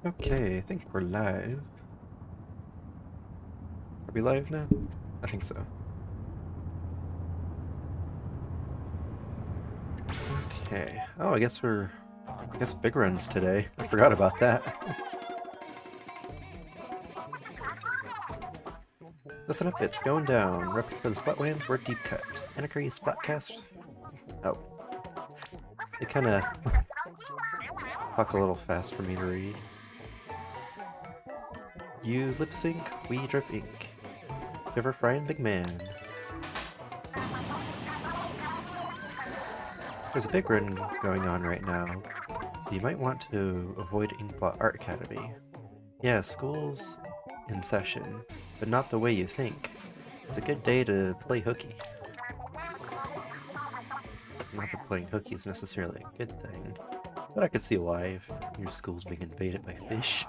Okay, I think we're live. Are we live now? I think so. Okay. Oh, I guess big runs today. I forgot about that. Listen up, it's going down. Repping for the Splatlands, we're deep cut. Anarchy Splatcast. Oh. It kinda talk a little fast for me to read. You lip sync, we drip ink. Shiver frying big man. There's a big run going on right now, so you might want to avoid Inkblot Art Academy. Yeah, school's in session, but not the way you think. It's a good day to play hooky. Not that playing hooky is necessarily a good thing, but I could see why if your school's being invaded by fish.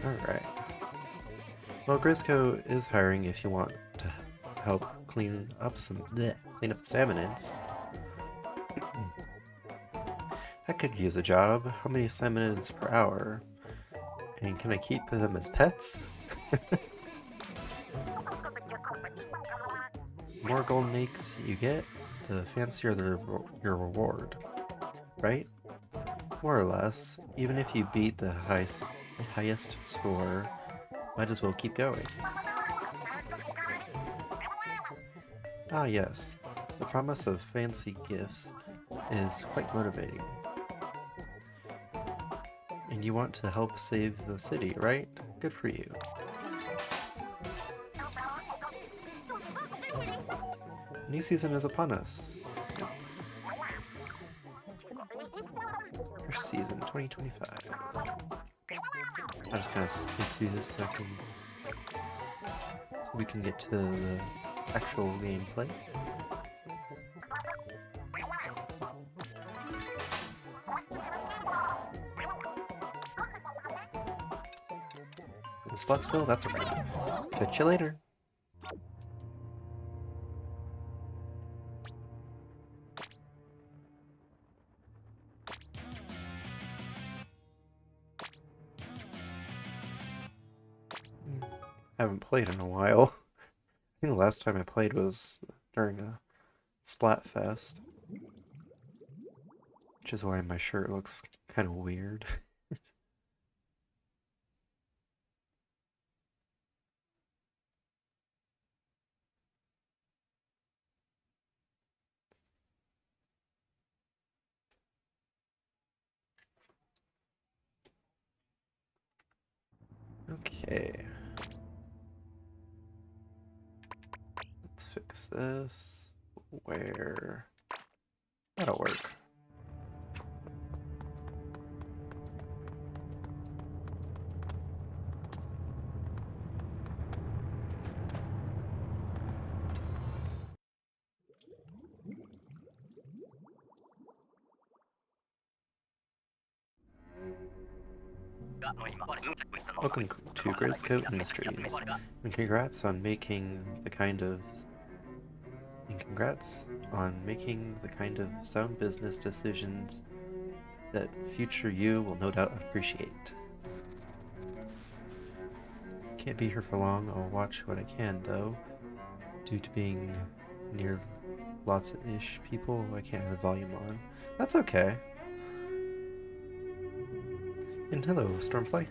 Alright. Well, Grisco is hiring if you want to help clean up the salmonids. I could use a job. How many salmonids per hour? And can I keep them as pets? The more golden eggs you get, the fancier your reward, right? More or less. Even if you beat the highest score, might as well keep going. Ah yes, the promise of fancy gifts is quite motivating. And you want to help save the city, right? Good for you. New season is upon us. First season, 2025. I'll just kind of skip through this so we can get to the actual gameplay. Splitsville, that's a wrap. Catch you later. I haven't played in a while. I think the last time I played was during a Splatfest. Which is why my shirt looks kind of weird. Okay. Let's fix this. Where? That'll work. Welcome to Grisco Industries, and congrats on making the kind of sound business decisions that future you will no doubt appreciate. Can't be here for long. I'll watch what I can, though. Due to being near lots-ish people, I can't have the volume on. That's okay. And hello, Stormfly.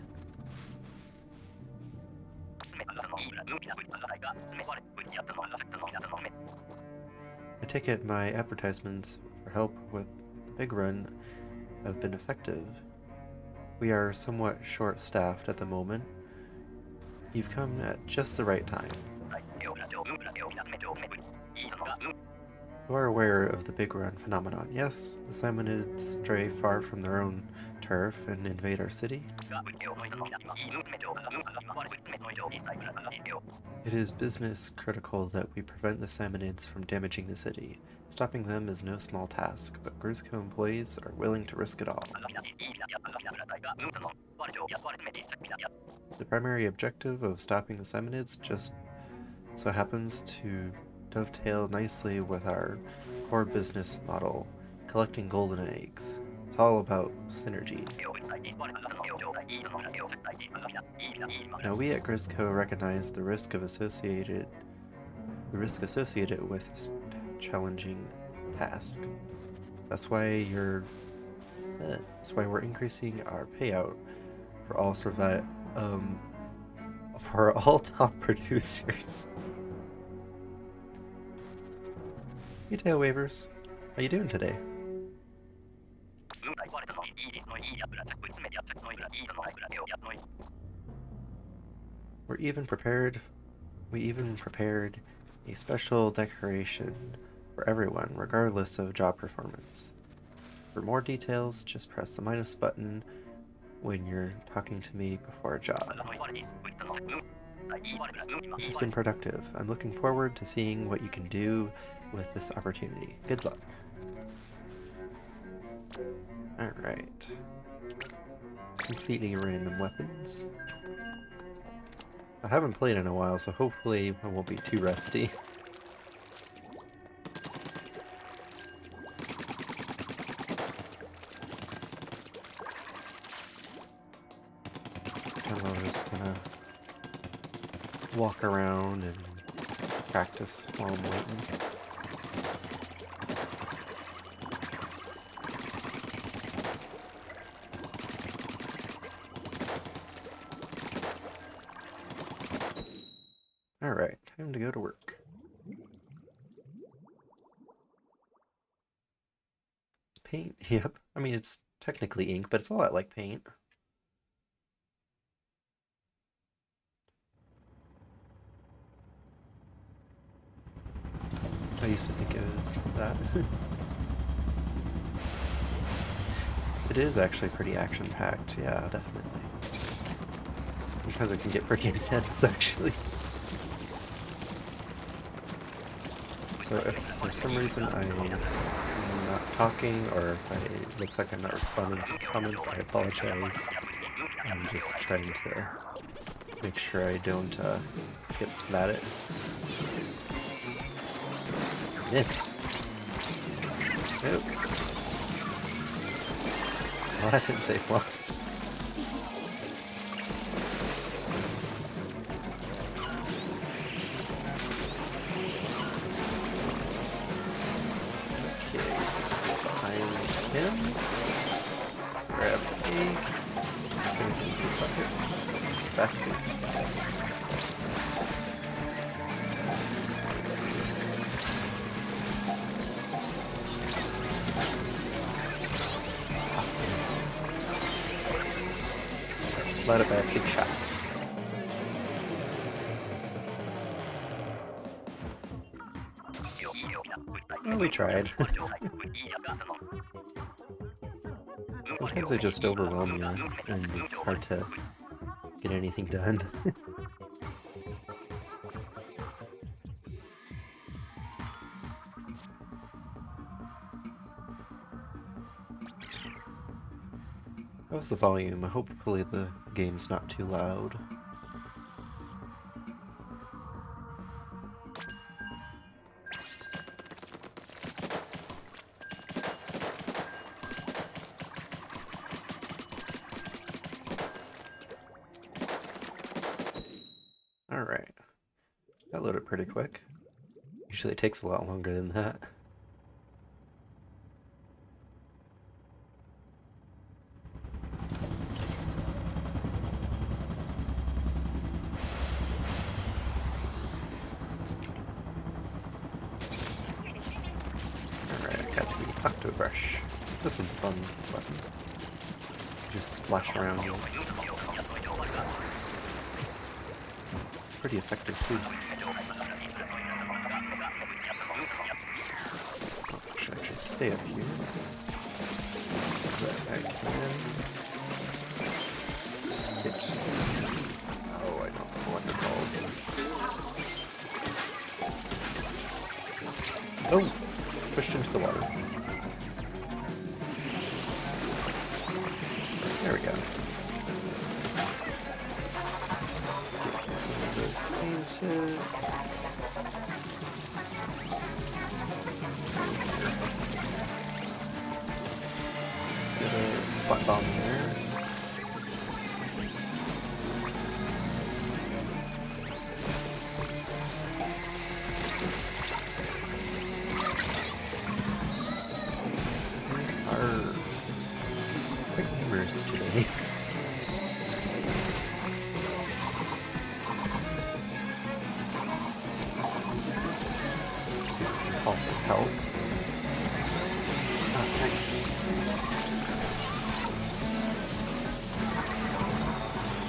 I take it my advertisements for help with the big run have been effective. We are somewhat short-staffed at the moment. You've come at just the right time. You are aware of the big run phenomenon, yes? The salmonids stray far from their own turf and invade our city. It is business critical that we prevent the salmonids from damaging the city. Stopping them is no small task, but Grisco employees are willing to risk it all. The primary objective of stopping the salmonids just so happens to dovetail nicely with our core business model, collecting golden eggs. It's all about synergy. Now we at Grisco recognize the risk associated with challenging task. That's why we're increasing our payout for all top producers. Hey Tail Wavers, how you doing today? We even prepared a special decoration for everyone, regardless of job performance. For more details, just press the minus button when you're talking to me before a job. This has been productive. I'm looking forward to seeing what you can do with this opportunity. Good luck. Alright. Completely random weapons. I haven't played in a while, so hopefully I won't be too rusty. I'm just gonna walk around and practice while I'm waiting. Alright, time to go to work. Paint? Yep. I mean, it's technically ink, but it's a lot like paint. I used to think it was that. It is actually pretty action-packed, yeah, definitely. Sometimes it can get pretty intense, actually. So if for some reason I'm not talking, or if it looks like I'm not responding to comments, I apologize. I'm just trying to make sure I don't get splatted. Missed. Nope. Well, that didn't take long. Okay, let's get behind him. Grab the egg. Finish into the bucket. Basket. Splattered by a big shot. Well, we tried. Sometimes they just overwhelm you, and it's hard to get anything done. How's the volume? Hopefully the game's not too loud. Alright. That loaded pretty quick. Usually it takes a lot longer than that. Brush. This one's a fun button. Just splash around. Pretty effective too. Oh, should actually stay up here so that I can hit. Oh, I don't know what they're called. Oh! Pushed into the water. There we go. Let's get some of this painted. Let's Get a spot bomb there. Are quick gamers today. Let's see if we can call for help. Oh, thanks.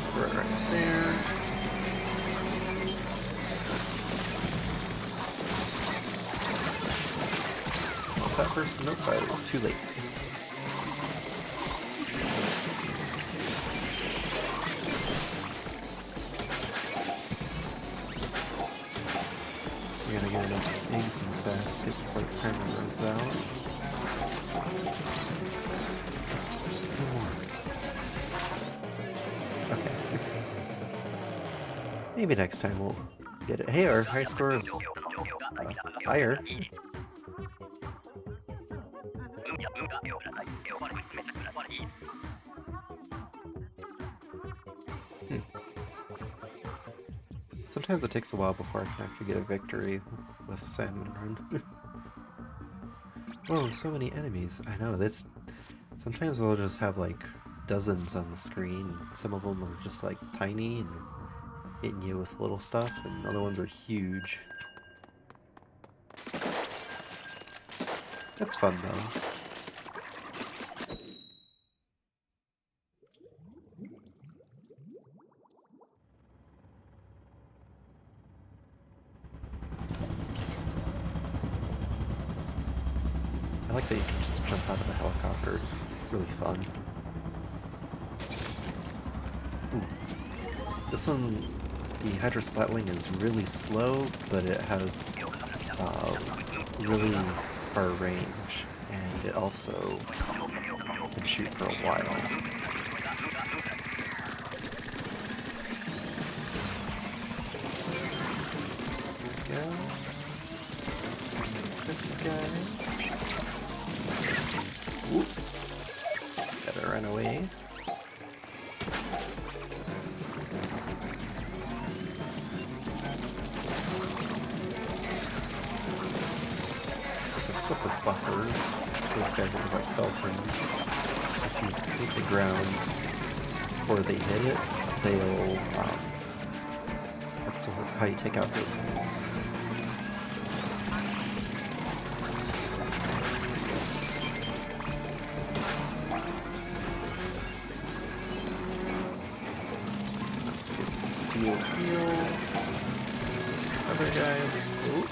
Throw it right there. Well, that first note fire was too late. We gotta get enough eggs in the basket before the timer runs out. Just a few more. Okay. Maybe next time we'll get it. Hey, our high score is higher. Sometimes it takes a while before I can actually get a victory with Salmon Run. Whoa, so many enemies. I know, that's... Sometimes they'll just have like dozens on the screen. Some of them are just like tiny and hitting you with little stuff, and other ones are huge. That's fun though. I like that you can just jump out of the helicopter, it's really fun. Ooh. This one, the Hydro Splatling is really slow, but it has really far range, and it also can shoot for a while. There we go. Let's do this guy. Oop. Gotta run away. The flipper floppers, those guys are like dolphins. If you hit the ground before they hit it, they'll, that's how you take out those guys. Let's get the steel wheel. So these other guys. Ooh.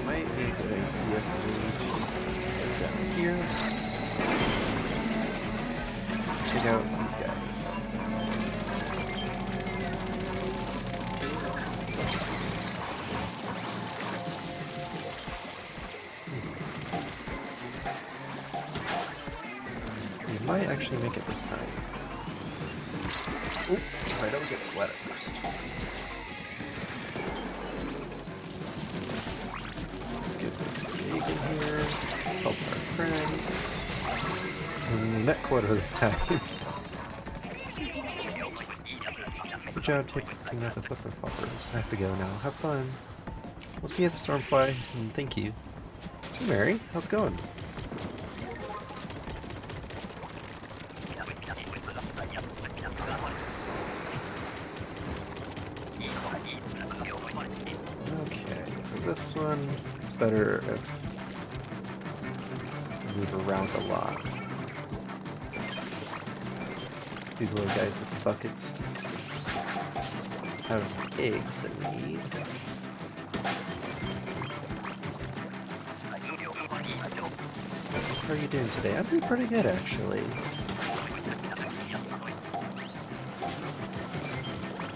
Might be a good idea for me to get down here. Check out these guys. You might actually make it this time. Oop, if I don't get sweat at first. Let's get this egg in here. Let's help our friend. Net quota this time. Good job picking up the flipper floppers. I have to go now. Have fun. We'll see you at the Stormfly, and thank you. Hey Mary, how's it going? Okay, for this one, it's better if I move around a lot. These little guys with the buckets have eggs that we need. How are you doing today? I'm doing pretty good, actually.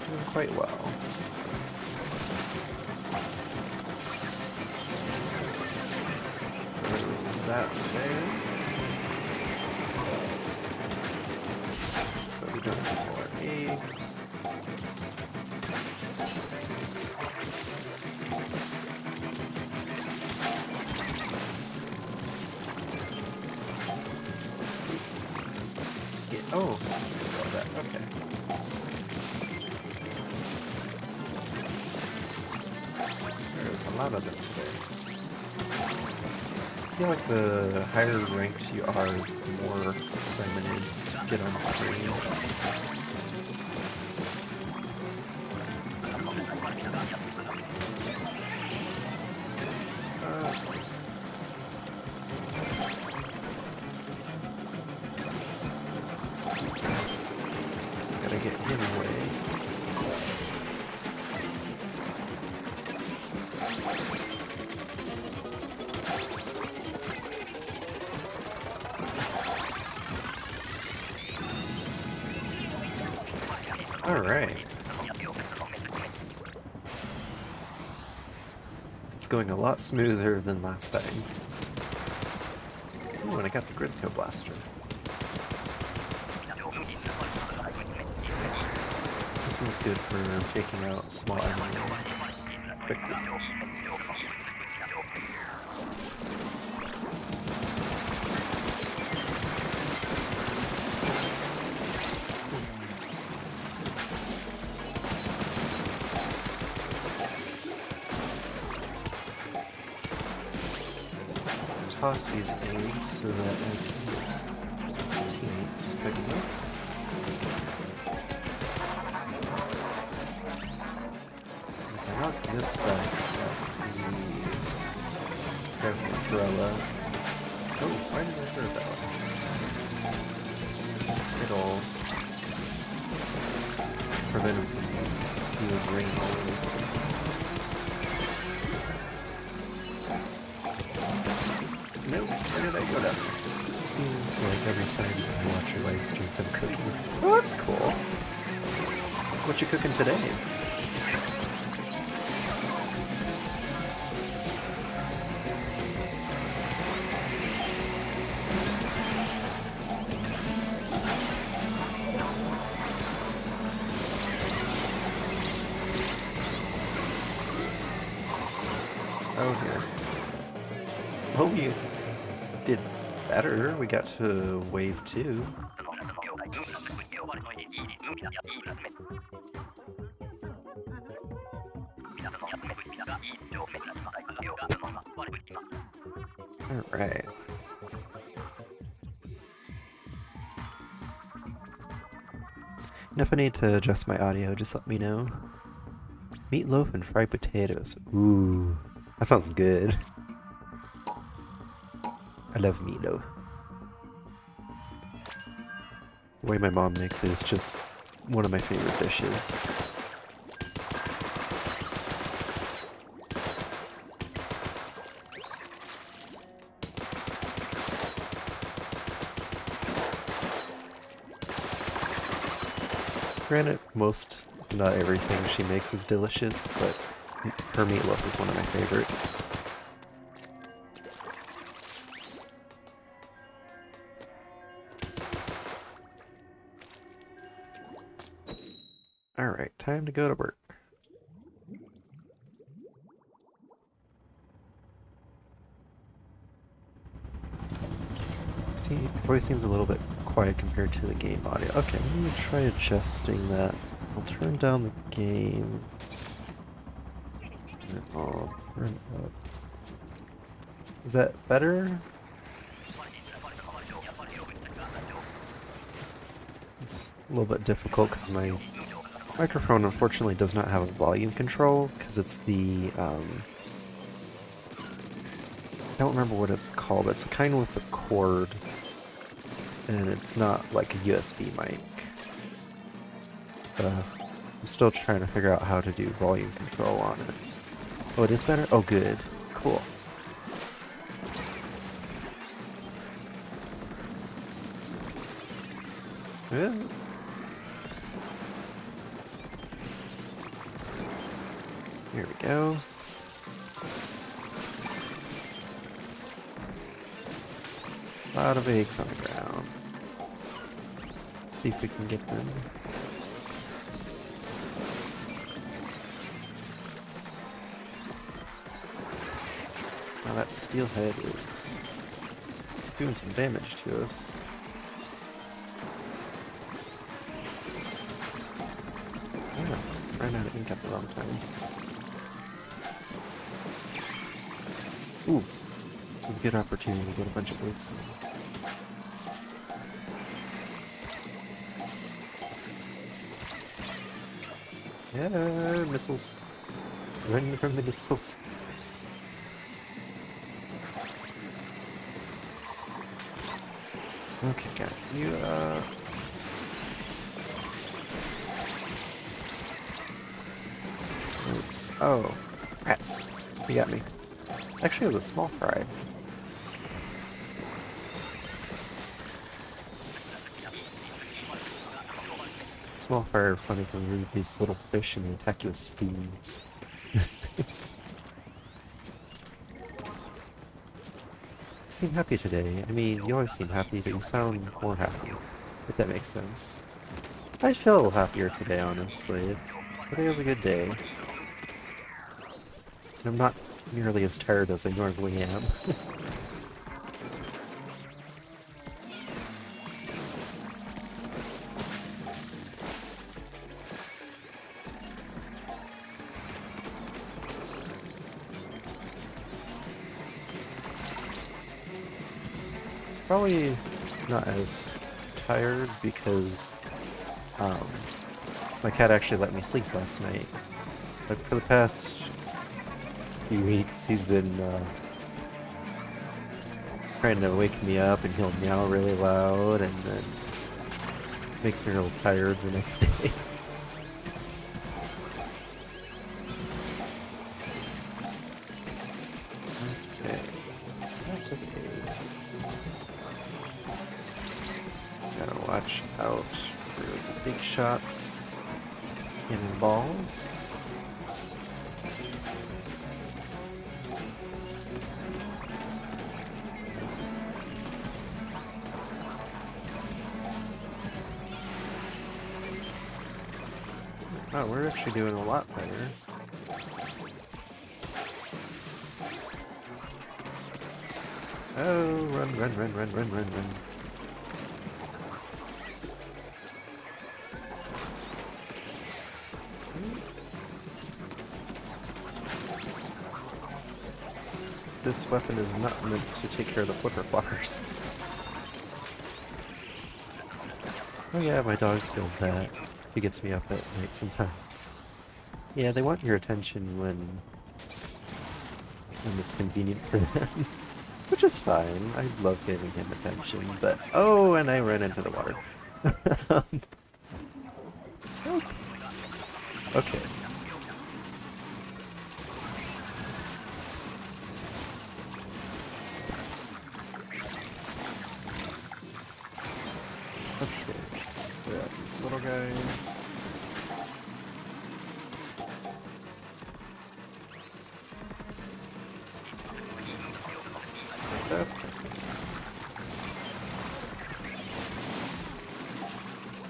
Doing quite well. Let's throw that there. So we don't use more eggs. Oh, so you spelled that. Okay. There's a lot of them today. I feel like the higher ranked you are, the more assignments get on the screen. Gotta get him away. Alright. This is going a lot smoother than last time. Ooh, and I got the Grizzco Blaster. This is good for taking out small enemies quickly. Toss these eggs so that my teammate is picking up. If I knock this back at the heavy umbrella. Oh, why did I throw that? It'll prevent him from spewing rain all over the place. Nope, where did I go down? It seems like every time I watch your live streams I'm cooking. Oh, that's cool. What you cooking today? Oh, here. Oh, you did better. We got to wave 2. Alright. And if I need to adjust my audio, just let me know. Meatloaf and fried potatoes. Ooh, that sounds good. I love meatloaf. The way my mom makes it is just one of my favorite dishes. Granted, most, if not everything she makes is delicious, but her meatloaf is one of my favorites. Alright, time to go to work. See, voice seems a little bit quiet compared to the game audio. Okay, let me try adjusting that. I'll turn down the game. And I'll turn it up. Is that better? It's a little bit difficult because my microphone unfortunately does not have a volume control because it's the I don't remember what it's called. It's the kind with the cord, and it's not like a USB mic. I'm still trying to figure out how to do volume control on it. Oh, it is better? Oh, good. Cool. Yeah. Here we go. A lot of eggs on the ground. Let's see if we can get them. Now that steelhead is doing some damage to us. Oh, ran out of ink at the wrong time. Ooh, this is a good opportunity to get a bunch of weights in. Yeah, missiles. Running from the missiles. Okay, got you. It's oh, rats. You got me. Actually, it was a small fry. Small fry are funny because they're these little fish and they attack you with spoons. You seem happy today. I mean, you always seem happy, but you sound more happy. If that makes sense. I feel happier today, honestly. Today was a good day. And I'm not nearly as tired as I normally am. Probably not as tired because my cat actually let me sleep last night. But for the past few weeks, he's been trying to wake me up, and he'll meow really loud, and then makes me real tired the next day. Okay, that's okay. Gotta watch out for the big shots, cannonballs. Oh, we're actually doing a lot better. Oh, run, run, run, run, run, run, run. This weapon is not meant to take care of the flipper floppers. Oh yeah, my dog does that. She gets me up at night sometimes. Yeah, they want your attention when it's convenient for them. Which is fine. I love giving him attention, but... Oh, and I ran into the water. Okay. Okay, let's grab these little guys. Split up.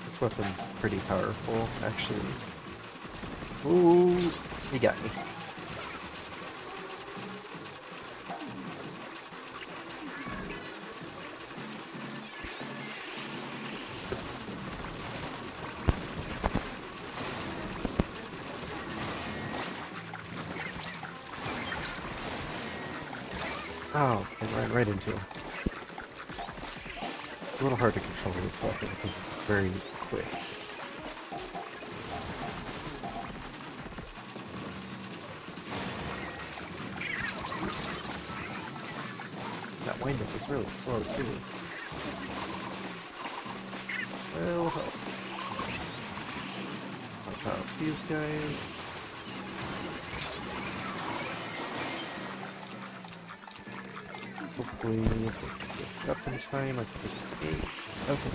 This weapon's pretty powerful, actually. Ooh, you got me. Oh, I ran right into him. It's a little hard to control this weapon because it's very quick. That windup is really slow too. Well, help. Watch out these guys. Hopefully, if we get up in time, I think it's 8. Okay.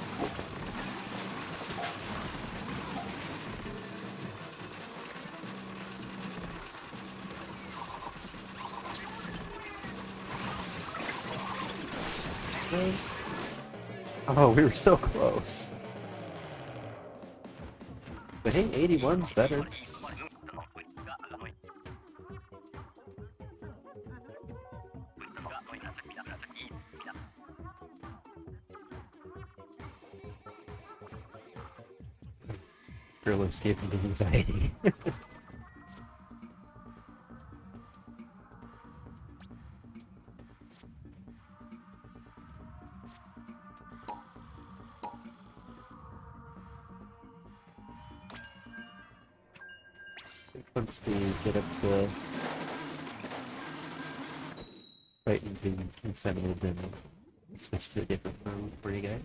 Oh, we were so close. But hey, 81's better. girl escaping to anxiety. Once we get up to right and being consented, then switch to a different room for you guys.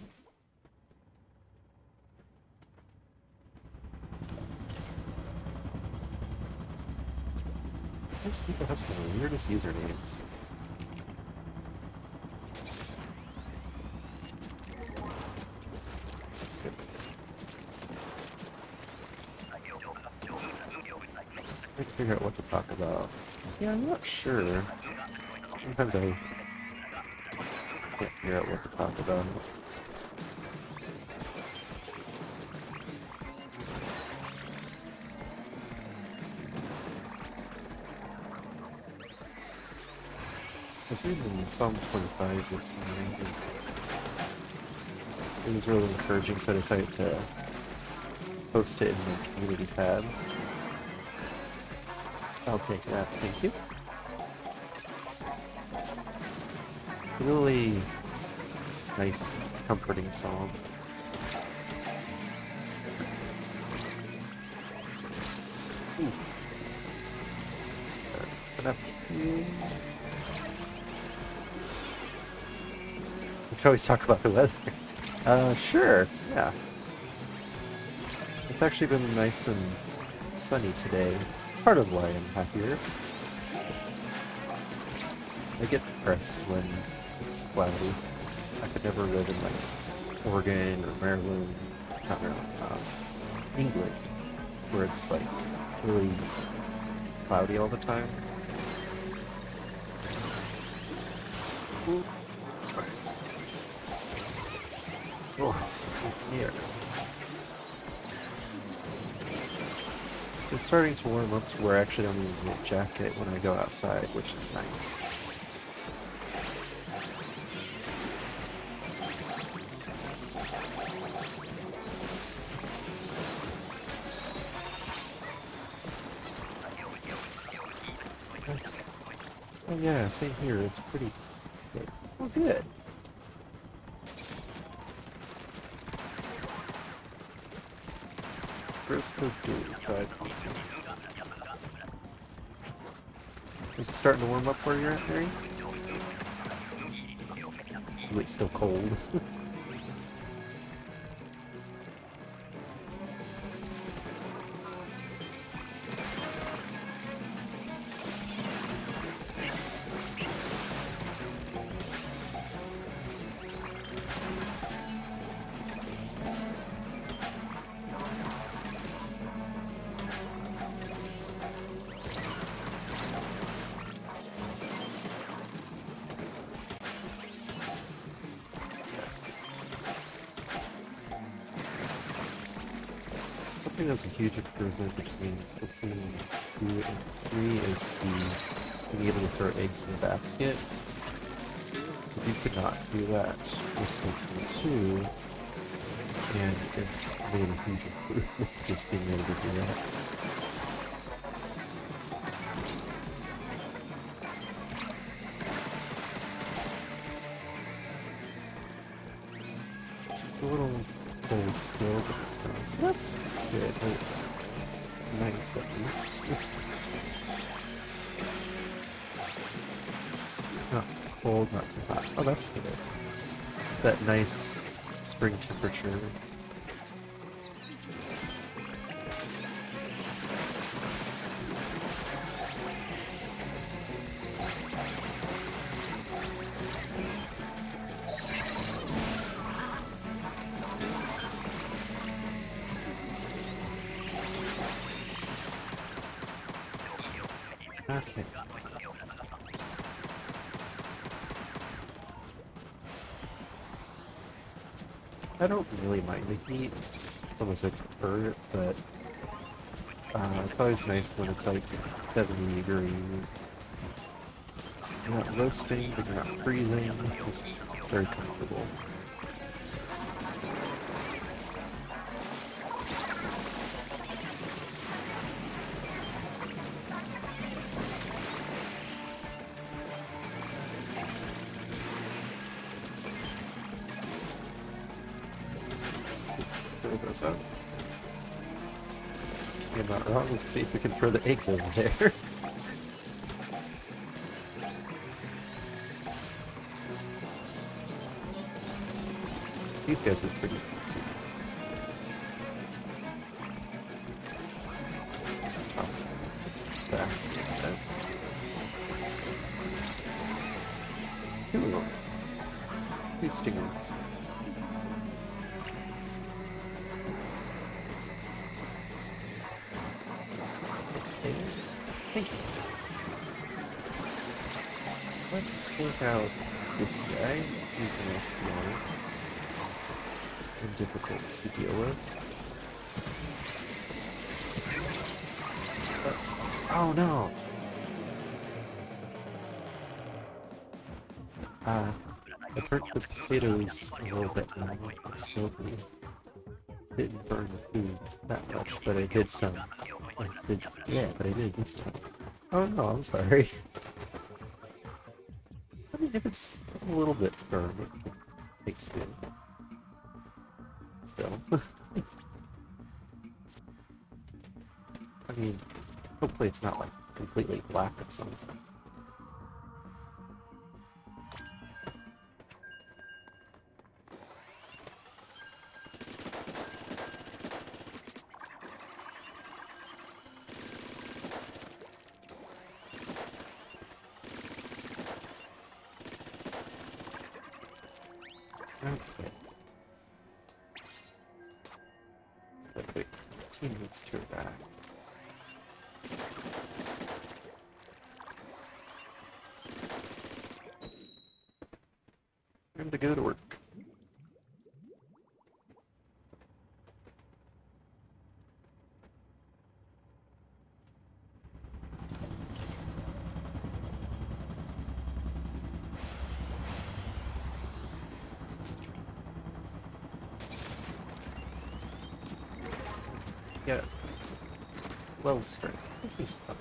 Most people have some of the weirdest usernames. That's good. I can figure out what to talk about. Yeah, I'm not sure. Sometimes I can't figure out what to talk about. I was reading Psalm 25 this morning, and it was really encouraging, so I decided to post it in the community tab. I'll take that, thank you. It's a really nice, comforting song. Ooh. We could always talk about the weather. Sure, yeah. It's actually been nice and sunny today. Part of why I'm happier. I get depressed when it's cloudy. I could never live in like Oregon or Maryland, not Maryland, England, where it's like really cloudy all the time. Ooh. Oh, here. It's starting to warm up to where I actually don't even need a jacket when I go outside, which is nice. Oh yeah, same here. It's pretty good. Oh, good. First code 2, try constant. Is it starting to warm up where you're at, Mary? It's still cold. I think that's a huge improvement between Splatoon 2 and 3 is the being able to throw eggs in a basket. If you could not do that with Splatoon 2, and it's made a huge improvement just being able to do that. It's a little old skill, but it's nice. So that's good. It's nice at least. It's not cold, not too hot. Oh, that's good. It's that nice spring temperature. Okay. I don't really mind the heat. It's almost like I prefer it, but it's always nice when it's like 70 degrees. You're not roasting, but you're not freezing. It's just very comfortable. those out. This came out wrong. Let's see if we can throw the eggs over there. These guys are pretty easy. Just toss them so fast like that. Ooh. These stingers. Eggs. Thank you. Let's work out this guy. He's a nice guy. And difficult to deal with. Let's... Oh no! I burnt the potatoes a little bit now. It's smoky. Didn't burn the food that much, but I did some. Yeah, but I did this time. Oh no, I'm sorry. I mean, if it's a little bit burned, it tastes good. Still. I mean, hopefully it's not like completely black or something. Okay. Wait, teammates to arrive. Time to go to work. Yeah. Well strength. Let's be fun.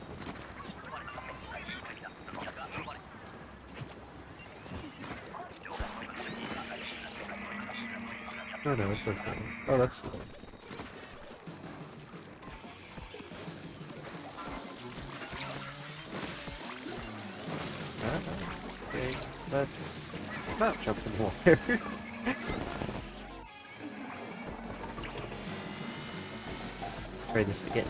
Oh no, it's okay. Oh, that's good. Okay, let's not jump in the water. Try this again.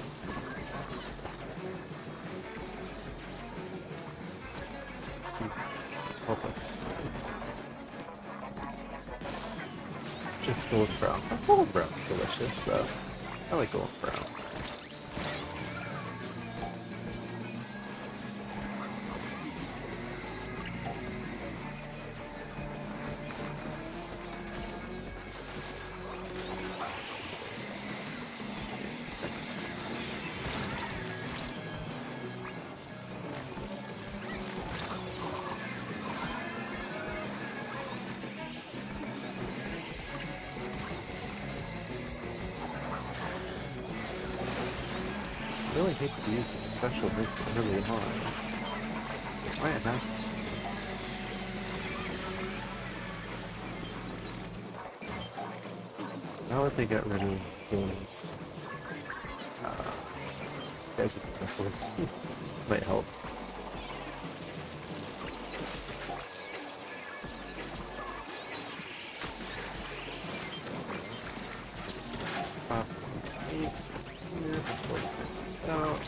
See if this can help us. Let's just go with brown. Oh, golden brown's delicious though. I like golden brown. I really hate to use a special this early on. Why not? Now that they got rid of those guys with missiles, might help. Let's pop these eggs here before it comes out.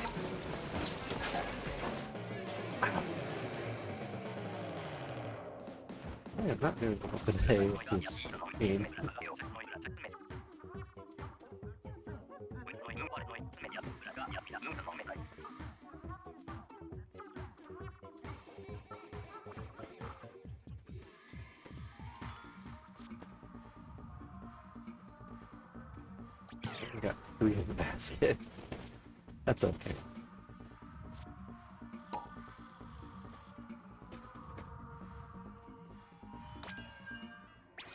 I am not doing well today with this game. We got 3 in the basket. That's okay.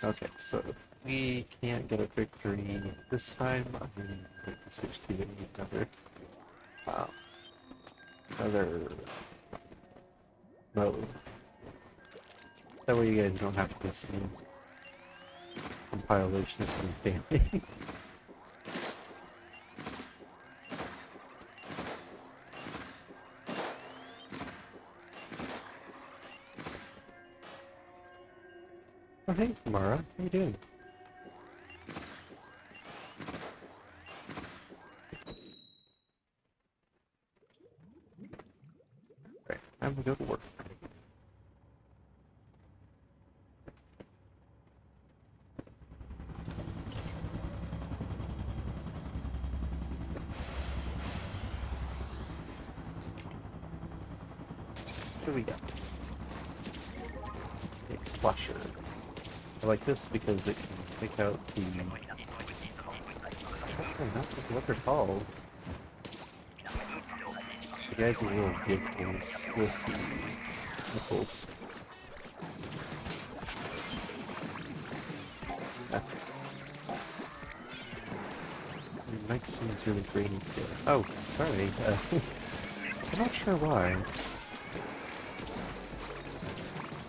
Okay, so if we can't get a victory this time, I mean, we can switch to another mode. That way you guys don't have to see compilation of me failing. Oh hey, Mara, how you doing? Right, time to go to work. What do we got? Big splasher. I like this because it can take out the... Oh, not what they're called. The guys in little vehicles with the missiles. Ah. Your mic seems really grainy today. Oh, sorry. I'm not sure why.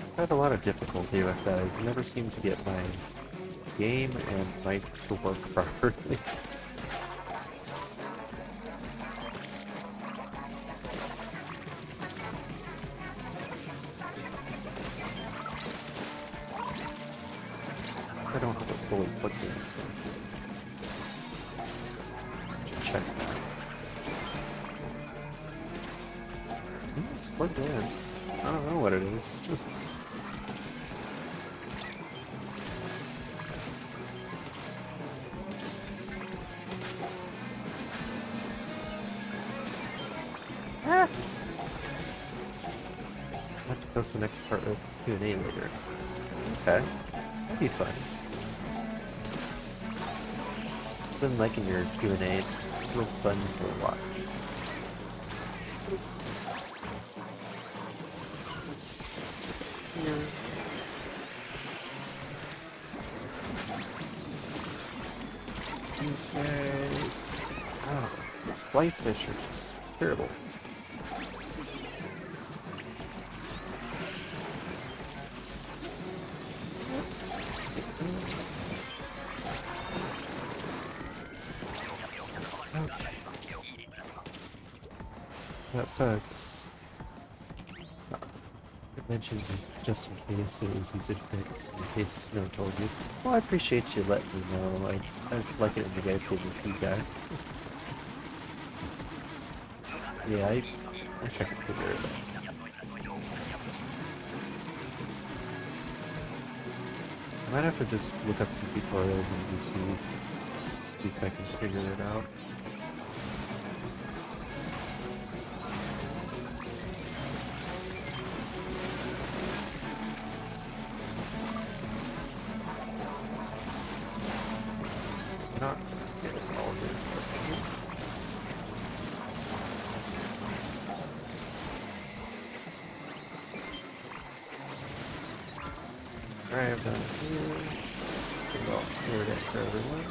I have a lot of difficulty with that. I never seem to get my game and mic to work properly. I don't have it fully plugged in, so I should check that. It's plugged in. I don't know what it is. Ah! I have to post the next part of Q&A later. Okay, that'd be fun. I've been liking your Q&A, it's real fun to watch. Let's here. These guys. Oh, those flyfish are just terrible. Okay. That sucks. I mentioned just in case it was easy to fix, in case Snow told you. Well, I appreciate you letting me know. I like it when you guys give me feedback. Yeah, I wish I could figure it out. I might have to just look up some tutorials on YouTube, see if I can figure it out. It's not getting all of it. Alright, I'm done here. Well, clear it for everyone.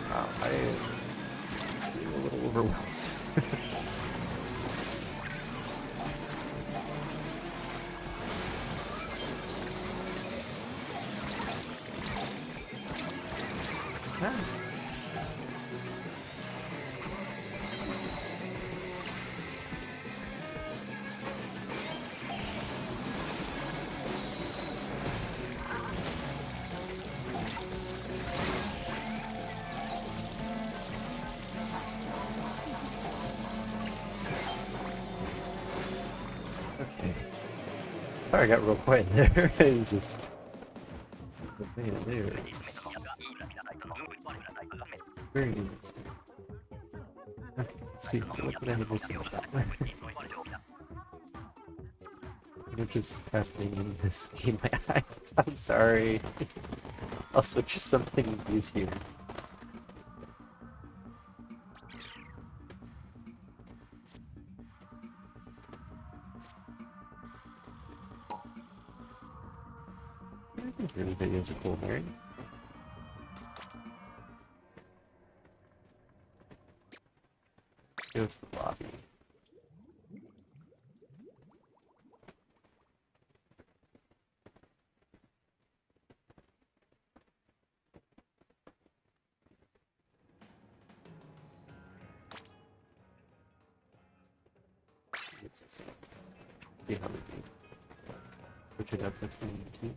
Wow, I am feeling a little overwhelmed. Ah. Okay. Sorry, I got real quiet there. It was just the man there. Very interesting. Okay, let's see. What did I miss in chat? Which is happening in this game? My eyes. I'm sorry. I'll switch to something easier. I think really videos are cool, Mary. go to the lobby. See how we do. Switch it up between the two.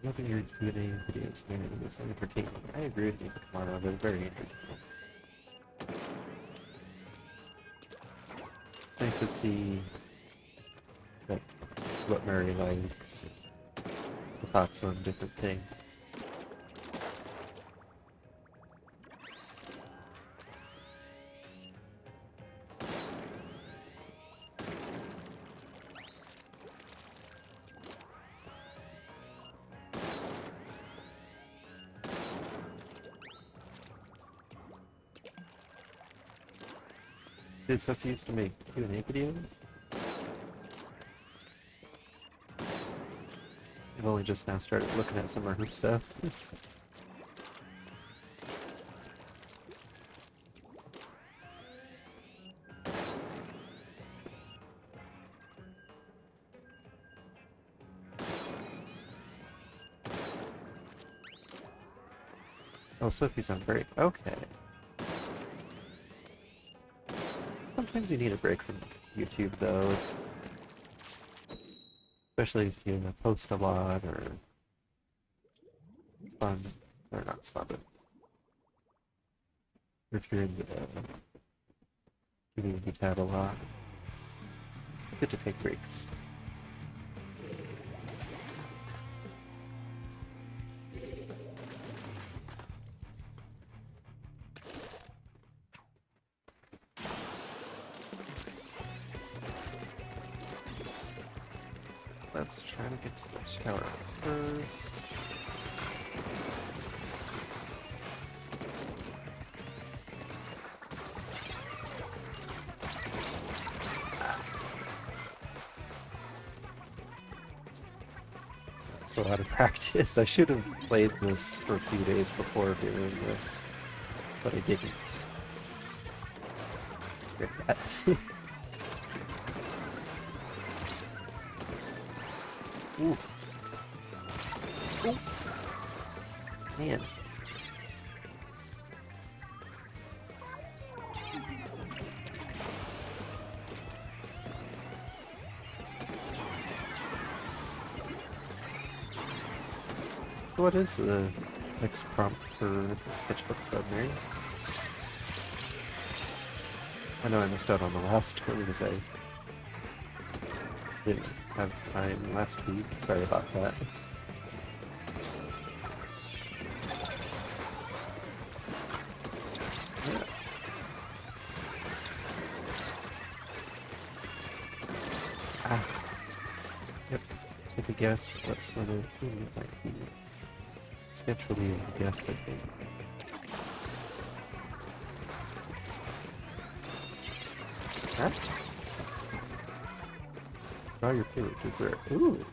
Looking at your Q&A videos, man, it's so entertaining. I agree with you, Kamara, they're very entertaining. It's nice to see that what Mary likes, the thoughts on different things. Did Sophie used to make Q&A videos? I've only just now started looking at some of her stuff. Oh, Sophie's on break. Okay. Sometimes you need a break from YouTube, though. Especially if you post a lot, or it's fun, or not fun, but if you're in the community tab a lot, it's good to take breaks. Let's try to get to the tower first. So out of practice. I should have played this for a few days before doing this, but I didn't. Regret. Ooh. Ooh. Man. So what is the next prompt for the sketchbook club, Mary? I know I missed out on the last one because I didn't have time last week. Sorry about that. Yeah. Ah. Yep. Take a guess what sort of food it might be. Sketchily a guess, I think. Huh? Draw your favorite dessert. Ooh!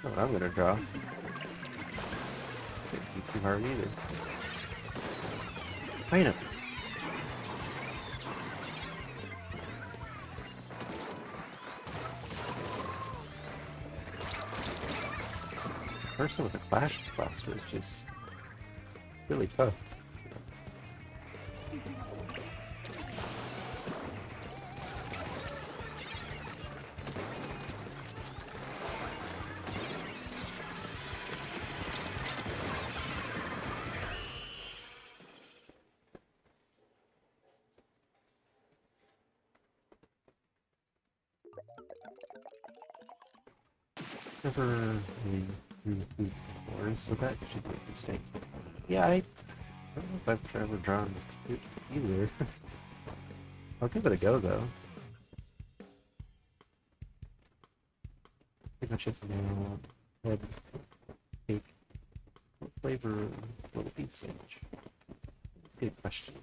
Oh, I'm gonna draw. Can't be too hard either. Item! First some of the Clash Blasters just really tough. Never really threw food before, so that should be a mistake. Yeah, I don't know if I've ever drawn food either. I'll give it a go though. Pretty much it now. Head, cake. What flavor will it be, Sage? That's a good question.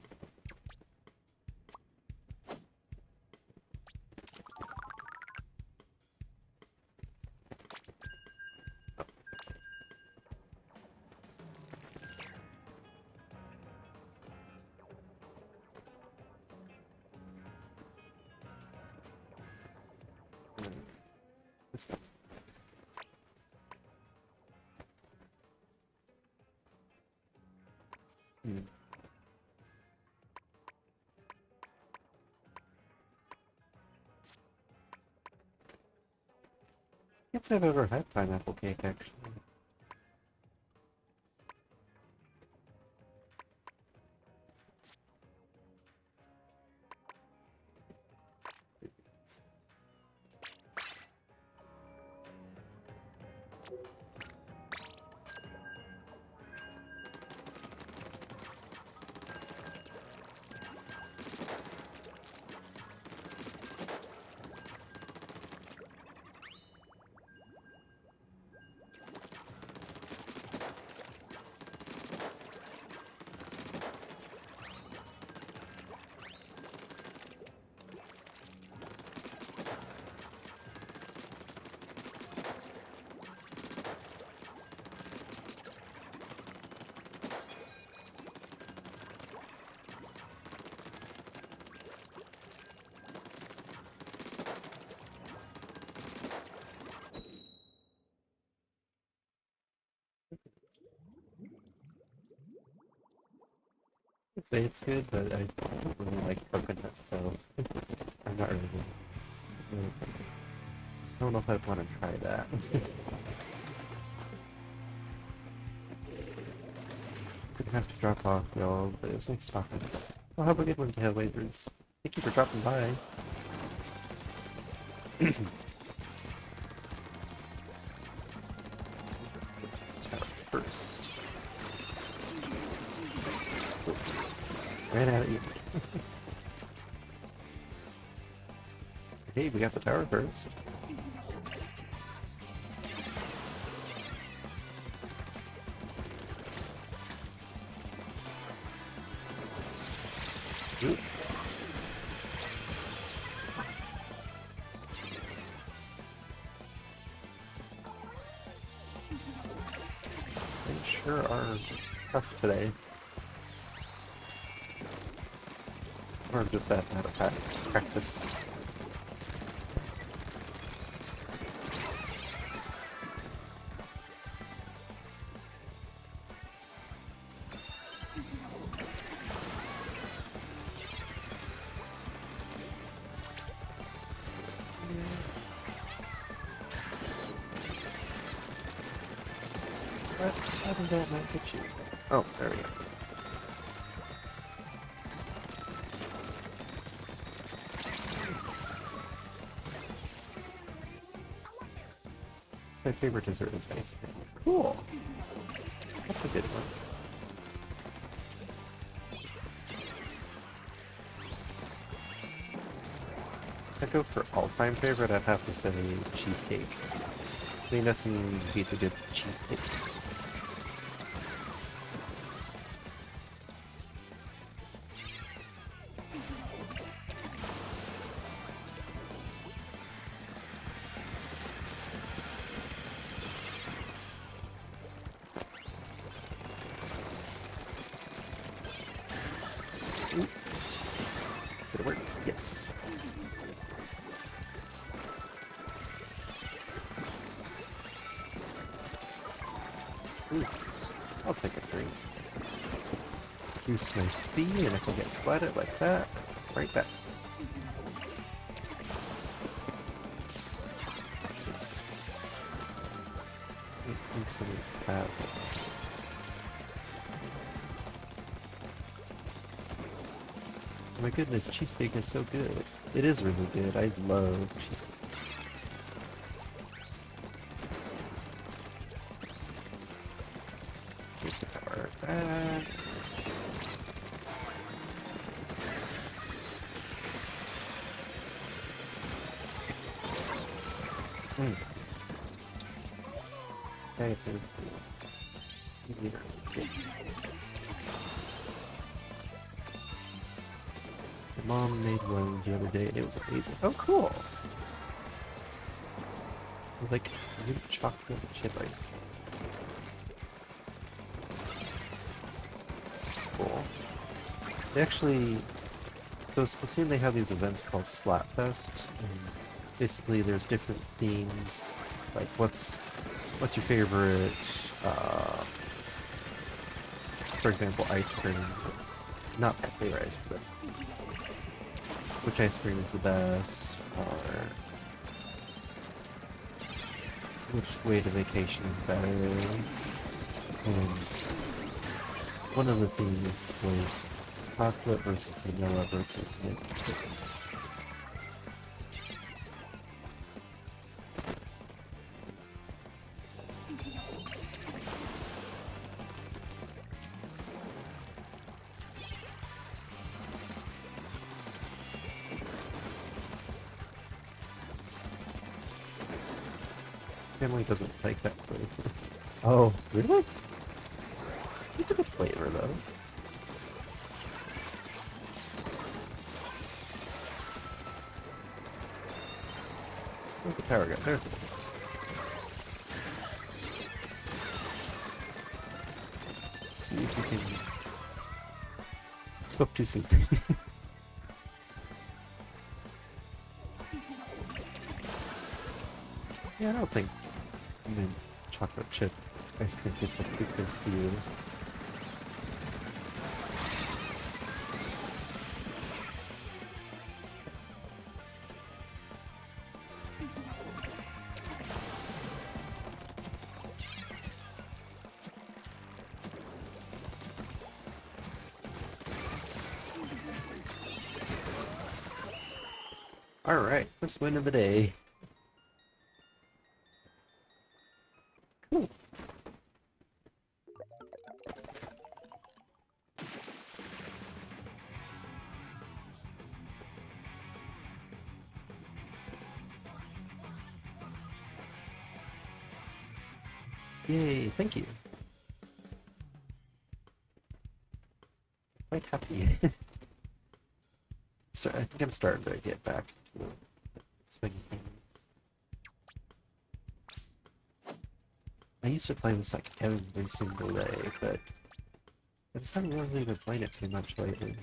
Can't say I've ever had pineapple cake, actually. I say it's good, but I don't really like coconut, so I'm not really. I don't know if I'd want to try that. Gonna have to drop off, y'all, but it was nice talking. Well, have a good one, Tailwavers. Thank you for dropping by. Let's see, tower first. Ran out of you. Hey, we got the tower first. Oop. They sure are tough today. Or just that out of practice. How did that not hit you? Oh, there we go. My favorite dessert is ice cream. Cool. That's a good one. If I go for all-time favorite, I'd have to say cheesecake. I mean, nothing beats a good cheesecake. Did it work? Yes. Ooh, I'll take a drink. Boost my speed, and if I get splatted like that, right back. I think some of these paths are... Oh my goodness, cheesecake is so good. It is really good. I love cheesecake. Take the power back. Okay, it's in. My mom made one the other day and it was amazing. Oh, cool! Like mint chocolate chip ice cream. That's cool. They actually, so Splatoon, they have these events called Splatfest, and basically there's different themes, like what's your favorite, for example, ice cream, not my favorite ice cream, which ice cream is the best, or which way to vacation is better. And one of the themes was chocolate versus vanilla versus mint. Family doesn't like that flavor. Oh, really? It's a good flavor, though. Where's the power guy? There's it. See if we can... Spoke too soon. Yeah, I don't think chocolate chip ice cream tastes like good things to you. Alright, first win of the day. Cool. Yay, thank you. Quite happy. So I think I'm starting to get back to the swing of things. I used to play this like every single day, but I just haven't really been playing it too much lately.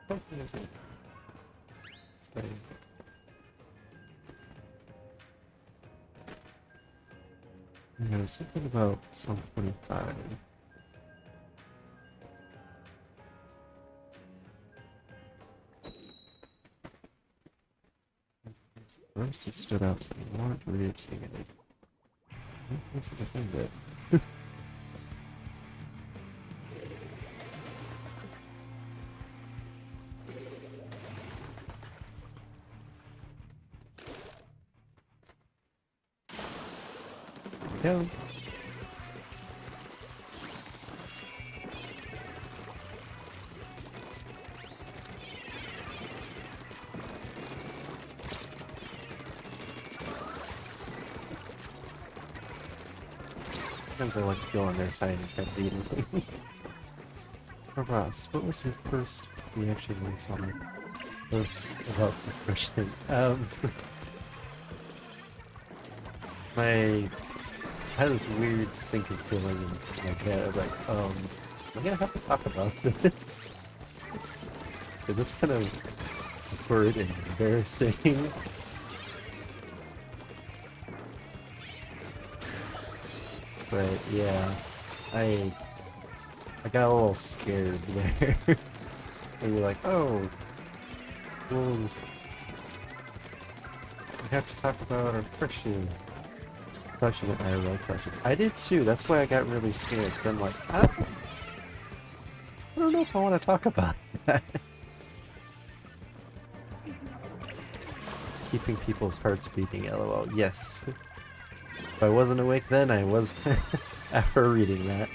Something isn't safe. Yeah, something about Psalm 25. First, it stood out to me. I wanted to read it to you guys. I can't find it. Go. Sometimes I like to go on their side and try to beat them. Oh, Ross, what was your first reaction when you saw my post about the first thing? I had this weird sinking feeling in my head. I was like, am I gonna have to talk about this? Because it's kind of awkward and embarrassing. But yeah, I got a little scared there. And you're like, oh, well, we have to talk about our friction. Crushing it, I really crushes. I did too. That's why I got really scared. Because I'm like, I don't know if I want to talk about that. Keeping people's hearts beating, lol. Yes. If I wasn't awake then, I was after reading that.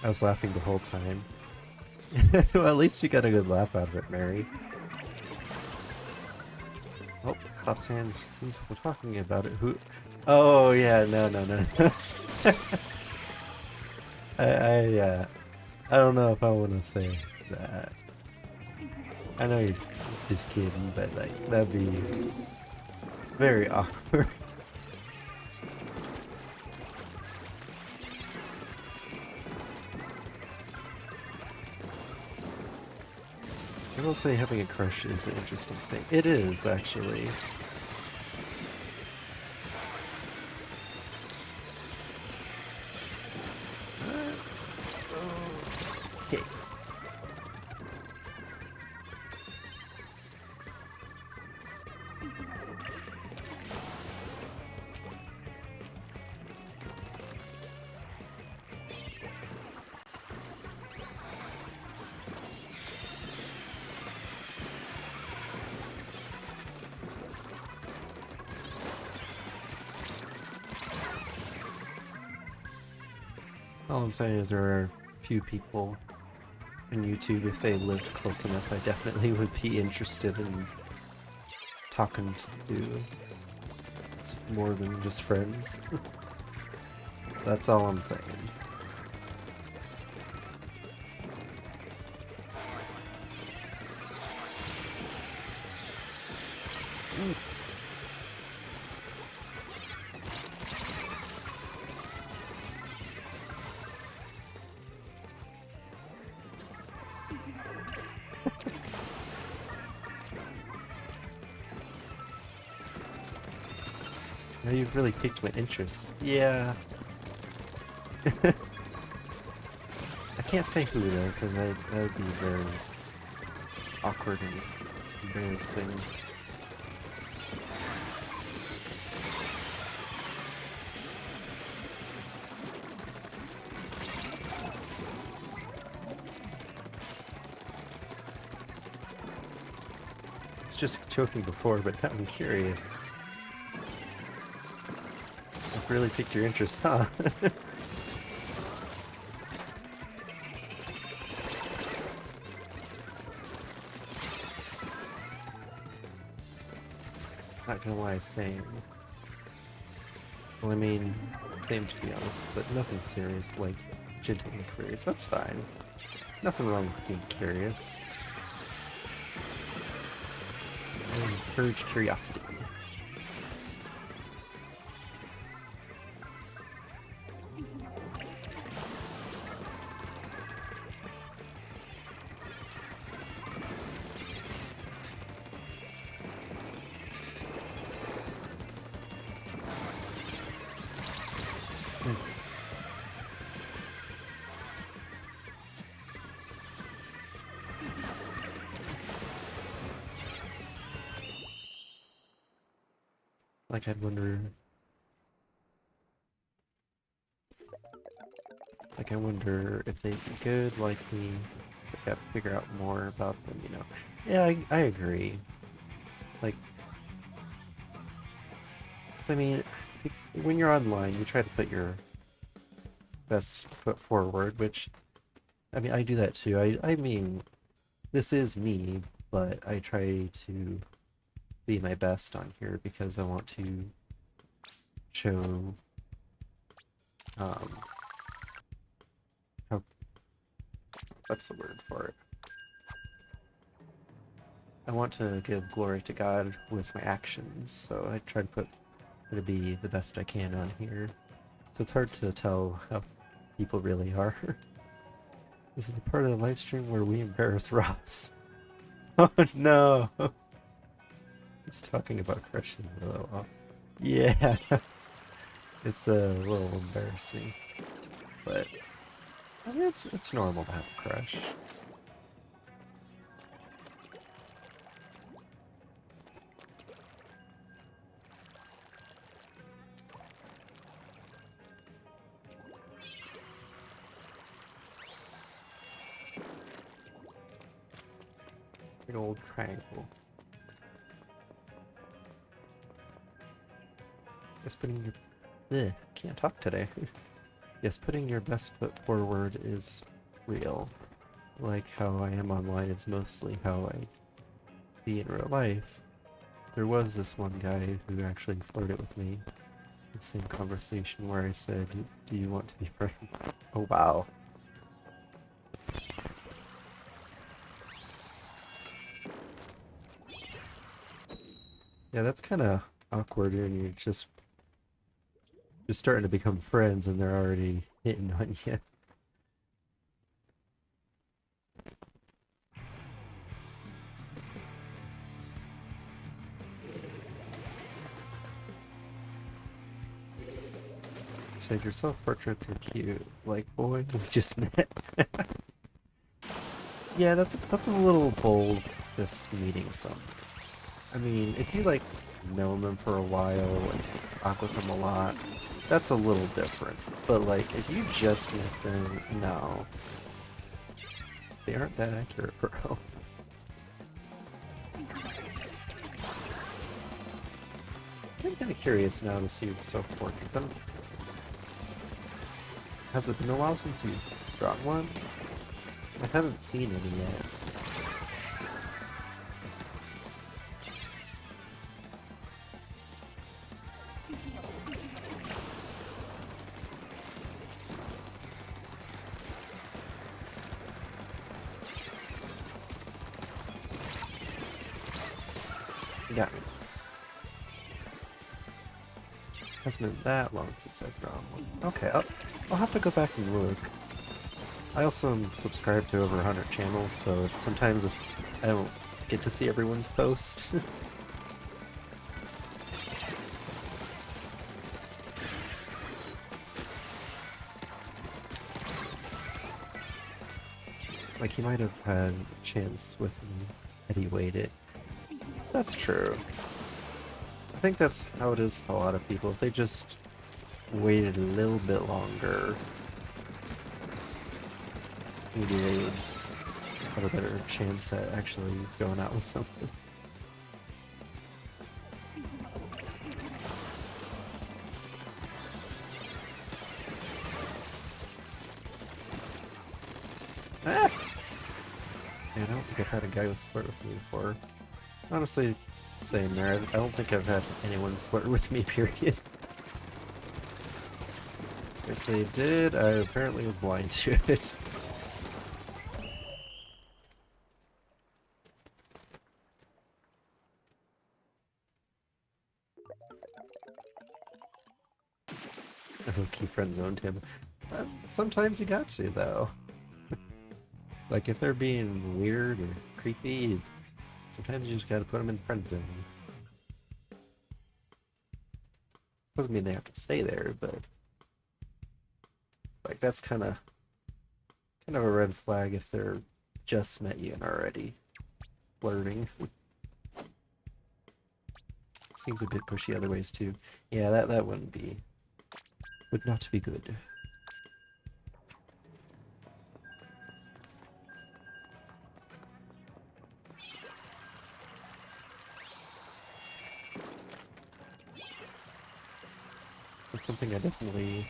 I was laughing the whole time. Well, at least you got a good laugh out of it, Mary. Oh, claps hands. Since we're talking about it, who? Oh yeah, no, no, no. I don't know if I want to say that. I know you're just kidding, but like that'd be very awkward. I will say having a crush is an interesting thing. It is, actually. Okay. All I'm saying is there are few people on YouTube, if they lived close enough, I definitely would be interested in talking to. It's more than just friends. That's all I'm saying. Now you've really piqued my interest. Yeah. I can't say who though, because that would be very awkward and embarrassing. I was just joking before, but now I'm curious. I've really piqued your interest, huh? Not gonna lie, same. Well, I mean, same to be honest, but nothing serious, like gentle inquiries. That's fine. Nothing wrong with being curious. I encourage curiosity. Like, I'd wonder... Like, I wonder if they'd be good, like me. I gotta figure out more about them, you know. Yeah, I agree. Like, 'cause I mean, when you're online, you try to put your best foot forward, which, I mean, I do that too. I mean, this is me, but I try to be my best on here because I want to show, um, how, what's the word for it? I want to give glory to God with my actions, so I try to be the best I can on here. So it's hard to tell how people really are. This is the part of the live stream where we embarrass Ross. Oh no! He's talking about crushing a little. Yeah, it's a little embarrassing, but I mean, it's normal to have a crush. An old triangle. Yes, putting your... can't talk today. Yes, putting your best foot forward is real. like how I am online is mostly how I be in real life, there was this one guy who actually flirted with me. The same conversation where I said, "Do you want to be friends?" Oh wow. Yeah, that's kind of awkward when you're just starting to become friends and they're already hitting on you. Said your self-portraits are cute. Like, boy, we just met. Yeah, that's a little bold. Just meeting some. I mean, if you like know them for a while and talk with them a lot, that's a little different. But like, if you just met them, no, they aren't that accurate, bro. I'm kind of curious now to see self-portraits. Has it been a while since you've drawn one? I haven't seen any yet. Yeah, hasn't been that long since I've drawn one. Okay, I'll have to go back and look. I also am subscribed to over 100 channels, so sometimes if I don't get to see everyone's posts. Like, he might have had a chance with me had he waited. That's true. I think that's how it is with a lot of people. If they just waited a little bit longer, maybe they would have a better chance at actually going out with something. Ah! Man, I don't think I've had a guy flirt with me before. Honestly, same there. I don't think I've had anyone flirt with me, period. If they did, I apparently was blind to it. He friend zoned him. Sometimes you got to, though. Like, if they're being weird or creepy, sometimes you just gotta put them in the friend zone. Doesn't mean they have to stay there, but like that's kind of a red flag if they're just met you and already flirting. Seems a bit pushy other ways too. Yeah, that would not be good. That's something I definitely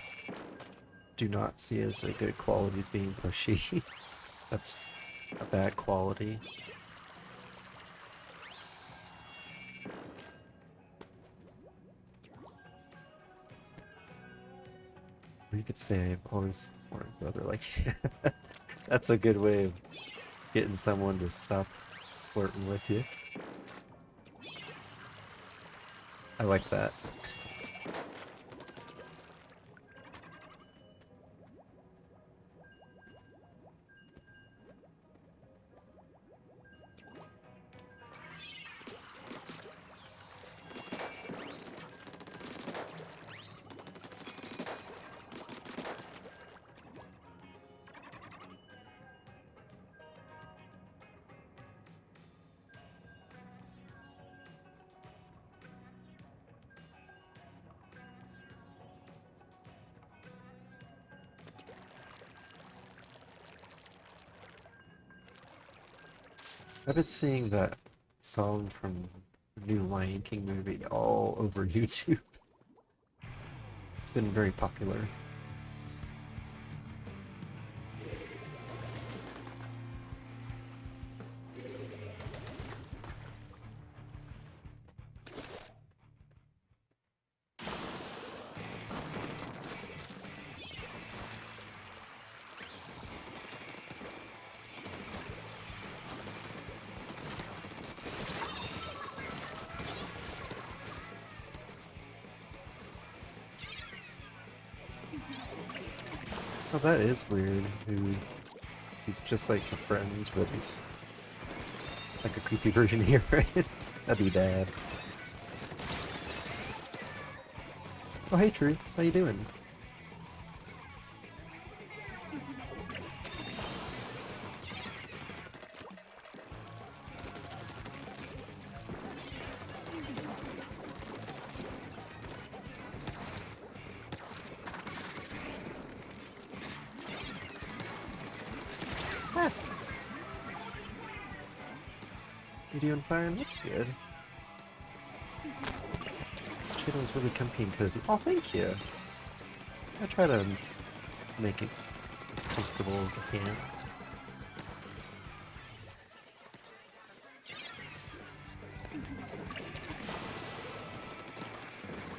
do not see as a good quality as being pushy. That's a bad quality. Or you could say I've always wanted a brother like you. That's a good way of getting someone to stop flirting with you. I like that. I've been seeing that song from the new Lion King movie all over YouTube. It's been very popular. Oh, that is weird. He's just like a friend, but he's like a creepy version here, right? That'd be bad. Oh, hey, True. How you doing? Ah, you doing fine? That's good. This channel is really comfy and cozy. Oh, thank you. I try to make it as comfortable as I can.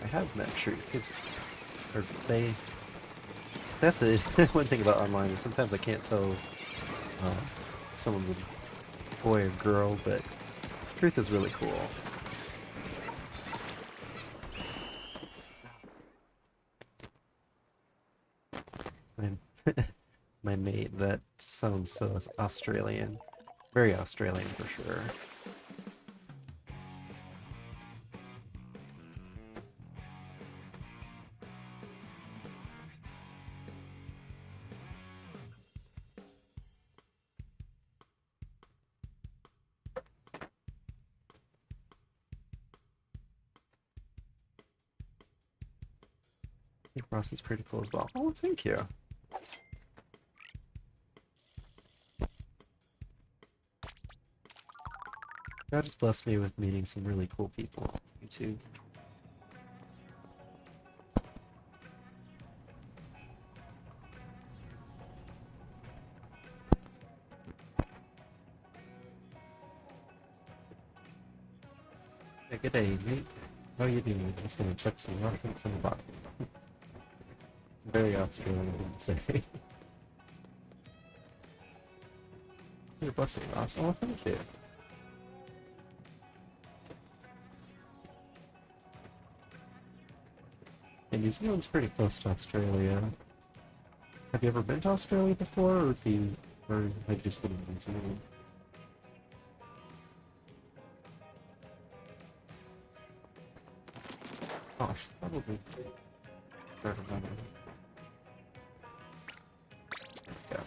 I have met Truth. Or they. That's it. One thing about online is sometimes I can't tell someone's a boy or girl, but Truth is really cool. My mate, that sounds so Australian. Very Australian for sure. I think Ross is pretty cool as well. Oh, thank you. God just blessed me with meeting some really cool people. You too. Yeah, good day, mate. How you doing? Just gonna check some reference in the box. Very Australian to say. You're blessing, Ross. Oh, thank you. And New Zealand's pretty close to Australia. Have you ever been to Australia before, or have you just been in New Zealand? Oh, I should probably start another. Yeah.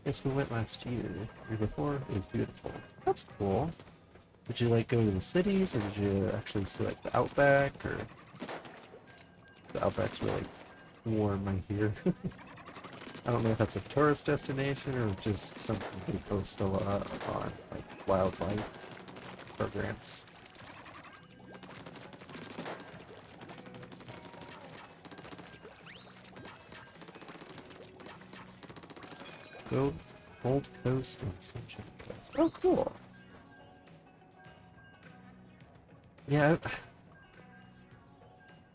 Yes, we went last year. Year before, it was beautiful. That's cool. Did you like go to the cities, or did you actually see like the outback, or the outback's really warm, I hear. I don't know if that's a tourist destination or just something they post a lot on, like wildlife programs. Gold Coast and Sunshine Coast. Oh, cool. Yeah,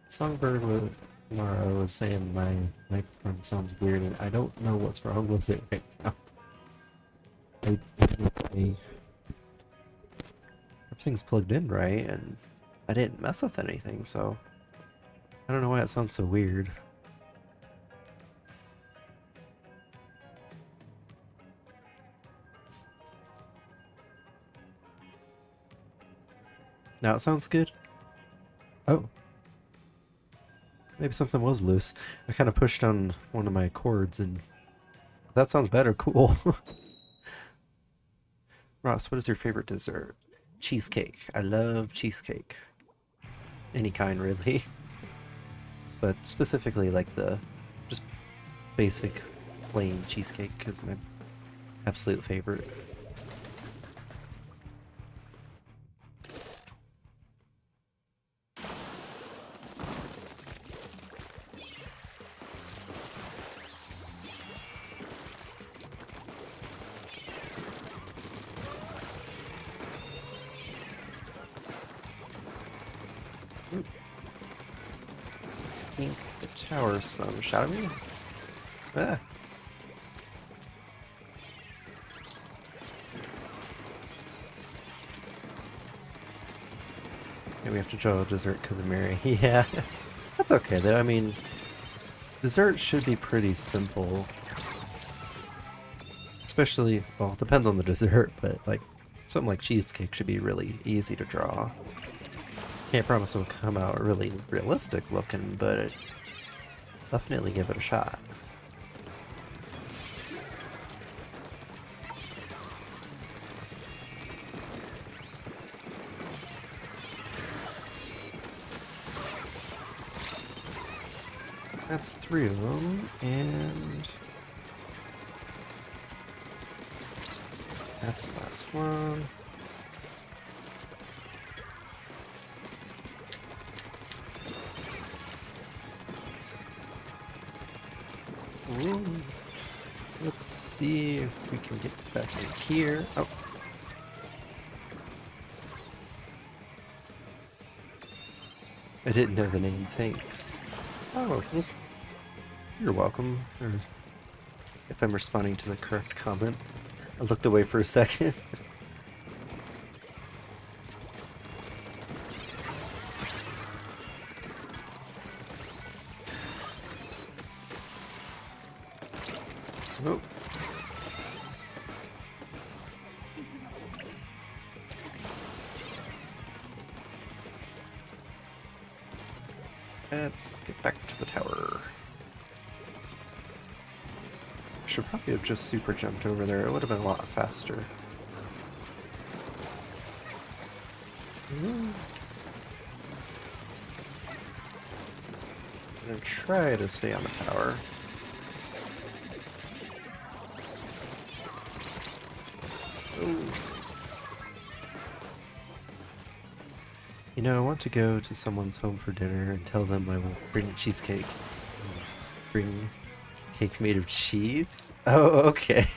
Songbird with Mara was saying my microphone sounds weird, and I don't know what's wrong with it right now. Everything's plugged in right, and I didn't mess with anything, so I don't know why it sounds so weird. Now it sounds good? Oh. Maybe something was loose. I kind of pushed on one of my chords, and if that sounds better, cool. Ross, what is your favorite dessert? Cheesecake. I love cheesecake. Any kind, really. But specifically like the just basic plain cheesecake is my absolute favorite. Let's ink the tower some, shall we? Ah. Yeah, we have to draw a dessert because of Mary. Yeah, that's okay though. I mean, dessert should be pretty simple. Especially, well, it depends on the dessert, but like something like cheesecake should be really easy to draw. Can't promise it'll come out really realistic looking, but definitely give it a shot. That's 3 of them, and that's the last one. Ooh. Let's see if we can get back in here. Oh. I didn't know the name, thanks. Oh, you're welcome. Or if I'm responding to the correct comment. I looked away for a second. Oh. Let's get back to the tower. I should probably have just super jumped over there. It would have been a lot faster. I'm gonna try to stay on the tower. Ooh. You know, I want to go to someone's home for dinner and tell them I will bring cheesecake. Bring cake made of cheese? Oh, okay.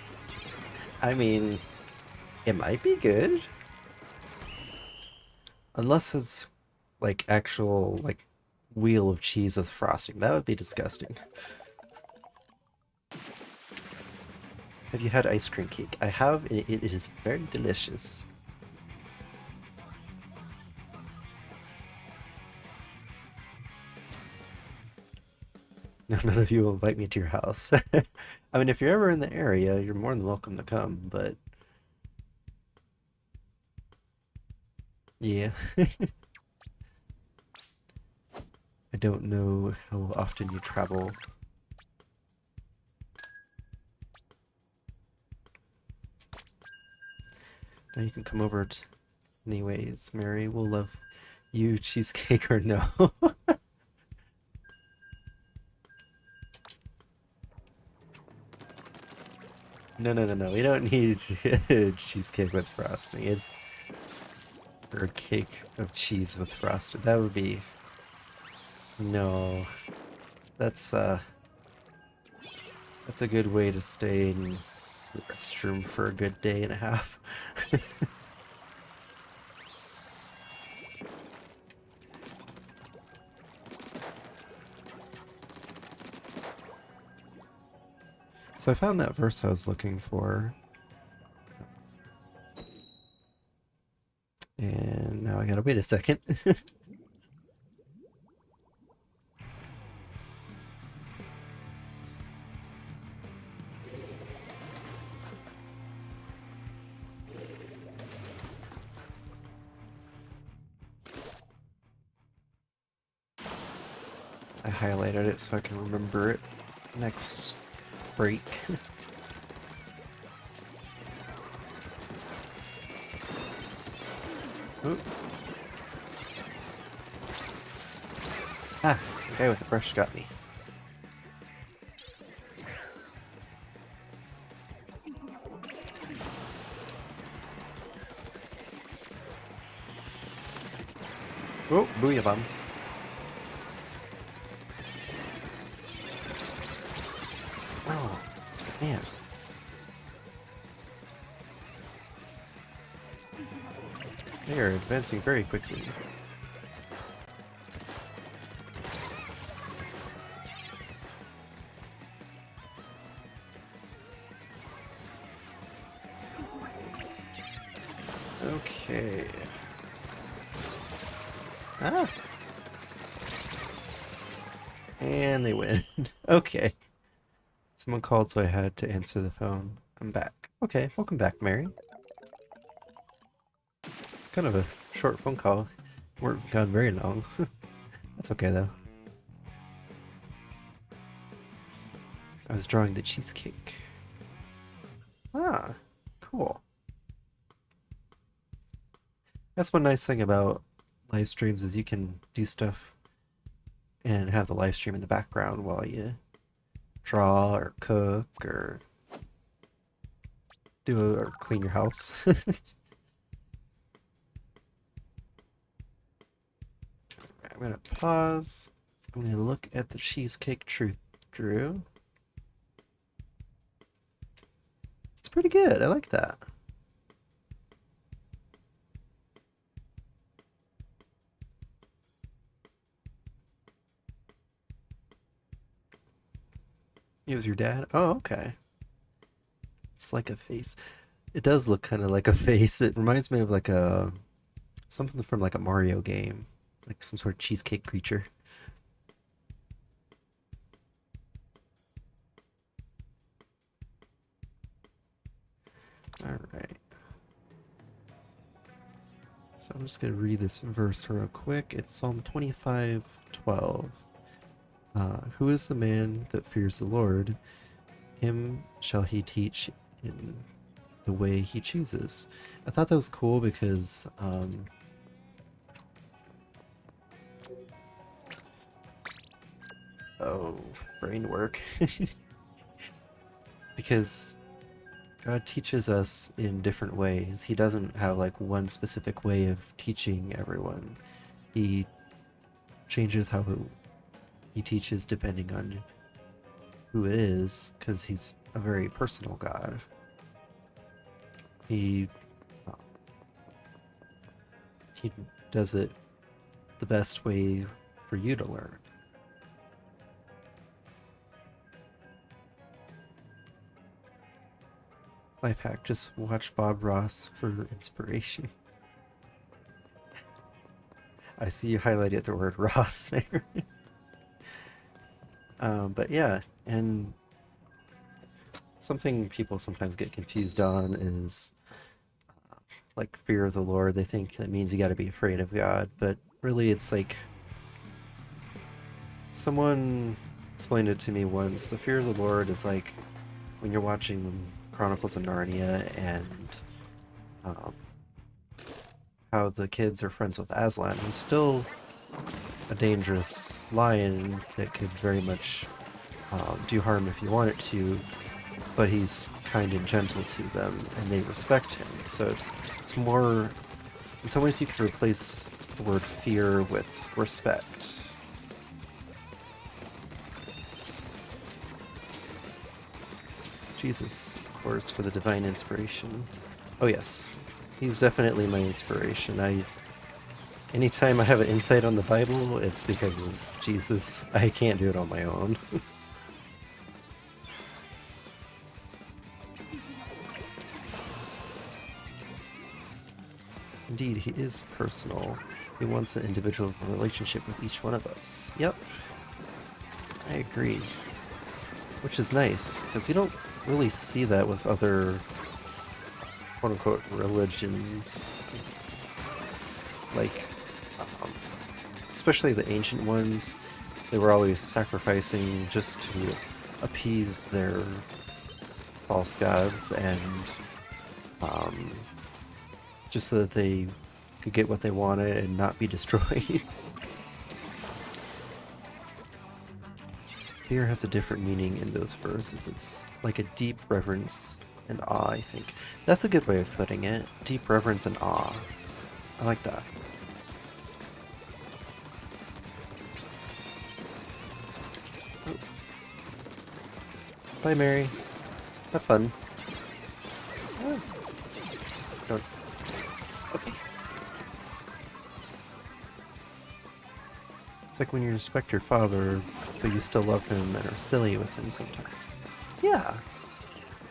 I mean, it might be good. Unless it's like actual like wheel of cheese with frosting. That would be disgusting. Have you had ice cream cake? I have, and it is very delicious. No, none of you will invite me to your house. I mean, if you're ever in the area, you're more than welcome to come, but yeah. I don't know how often you travel. Now you can come over anyways. Mary will love you, cheesecake or no. No. We don't need cheesecake with frosting. It's or cake of cheese with frosting. That would be no. That's a good way to stay in the restroom for a good day and a half. So I found that verse I was looking for. And now I gotta wait a second. I highlighted it so I can remember it next break. Ooh. Ah, the guy with the brush got me. Oh, booyah bomb. Oh, man. They are advancing very quickly. Okay. Ah! And they win. Okay. Someone called, so I had to answer the phone. I'm back. Okay, welcome back, Mary. Kind of a short phone call. Weren't gone very long. That's okay, though. I was drawing the cheesecake. Ah, cool. That's one nice thing about live streams is you can do stuff and have the live stream in the background while you draw or cook or or clean your house. I'm gonna pause. I'm gonna look at the cheesecake truth drew. It's pretty good. I like that. It was your dad? Oh, okay. It's like a face. It does look kind of like a face. It reminds me of like a something from like a Mario game, like some sort of cheesecake creature. All right. So I'm just gonna read this verse real quick. It's Psalm 25:12. Who is the man that fears the Lord? Him shall he teach in the way he chooses. I thought that was cool because oh, brain work. Because God teaches us in different ways. He doesn't have like one specific way of teaching everyone. He changes how he teaches depending on who it is, because he's a very personal God. He he does it the best way for you to learn. Life hack, just watch Bob Ross for inspiration. I see you highlighted the word Ross there. But yeah, and something people sometimes get confused on is like fear of the Lord. They think it means you got to be afraid of God, but really it's like someone explained it to me once. The fear of the Lord is like when you're watching Chronicles of Narnia and how the kids are friends with Aslan. He's still a dangerous lion that could very much do harm if you want it to, but he's kind and gentle to them and they respect him. So it's more, in some ways you could replace the word fear with respect. Jesus, of course, for the divine inspiration. Oh yes, he's definitely my inspiration. Anytime I have an insight on the Bible, it's because of Jesus. I can't do it on my own. Indeed, he is personal. He wants an individual relationship with each one of us. Yep, I agree. Which is nice, because you don't really see that with other quote-unquote religions. Like, especially the ancient ones, they were always sacrificing just to appease their false gods and just so that they could get what they wanted and not be destroyed. Fear has a different meaning in those verses. It's like a deep reverence and awe, I think. That's a good way of putting it. Deep reverence and awe. I like that. Oh. Bye, Mary. Have fun. Oh. Don't. Okay. It's like when you respect your father, but you still love him and are silly with him sometimes. Yeah,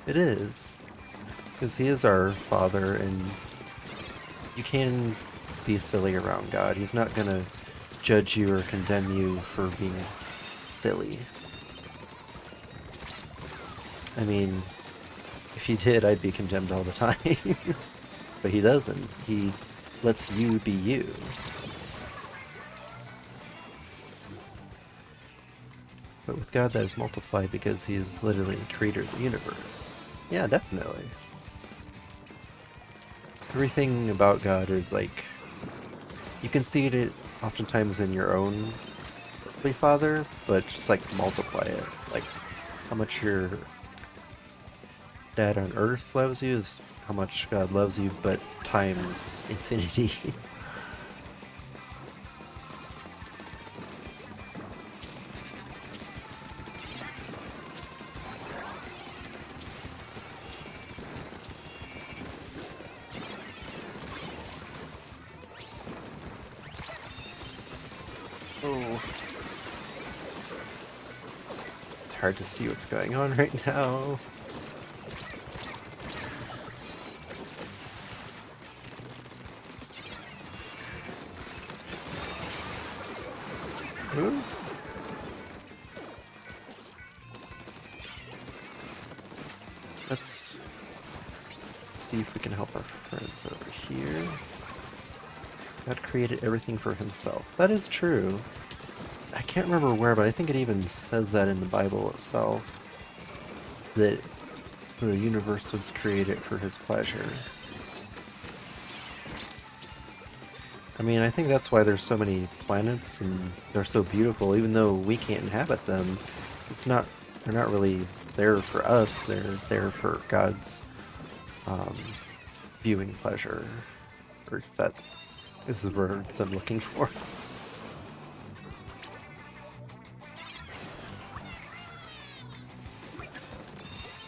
it is. Because he is our father, and you can be silly around God. He's not gonna judge you or condemn you for being silly. I mean, if he did, I'd be condemned all the time. But he doesn't. He lets you be you. But with God, that is multiplied because he is literally the creator of the universe. Yeah, definitely. Everything about God is like, you can see it oftentimes in your own earthly father, but just like multiply it. Like how much your dad on earth loves you is how much God loves you, but times infinity. Oh. It's hard to see what's going on right now. Ooh. Let's see if we can help our friends over here. God created everything for himself. That is true. I can't remember where, but I think it even says that in the Bible itself, that the universe was created for his pleasure. I mean, I think that's why there's so many planets and they're so beautiful, even though we can't inhabit them. They're not really there for us, they're there for God's viewing pleasure. Or if that is the words I'm looking for.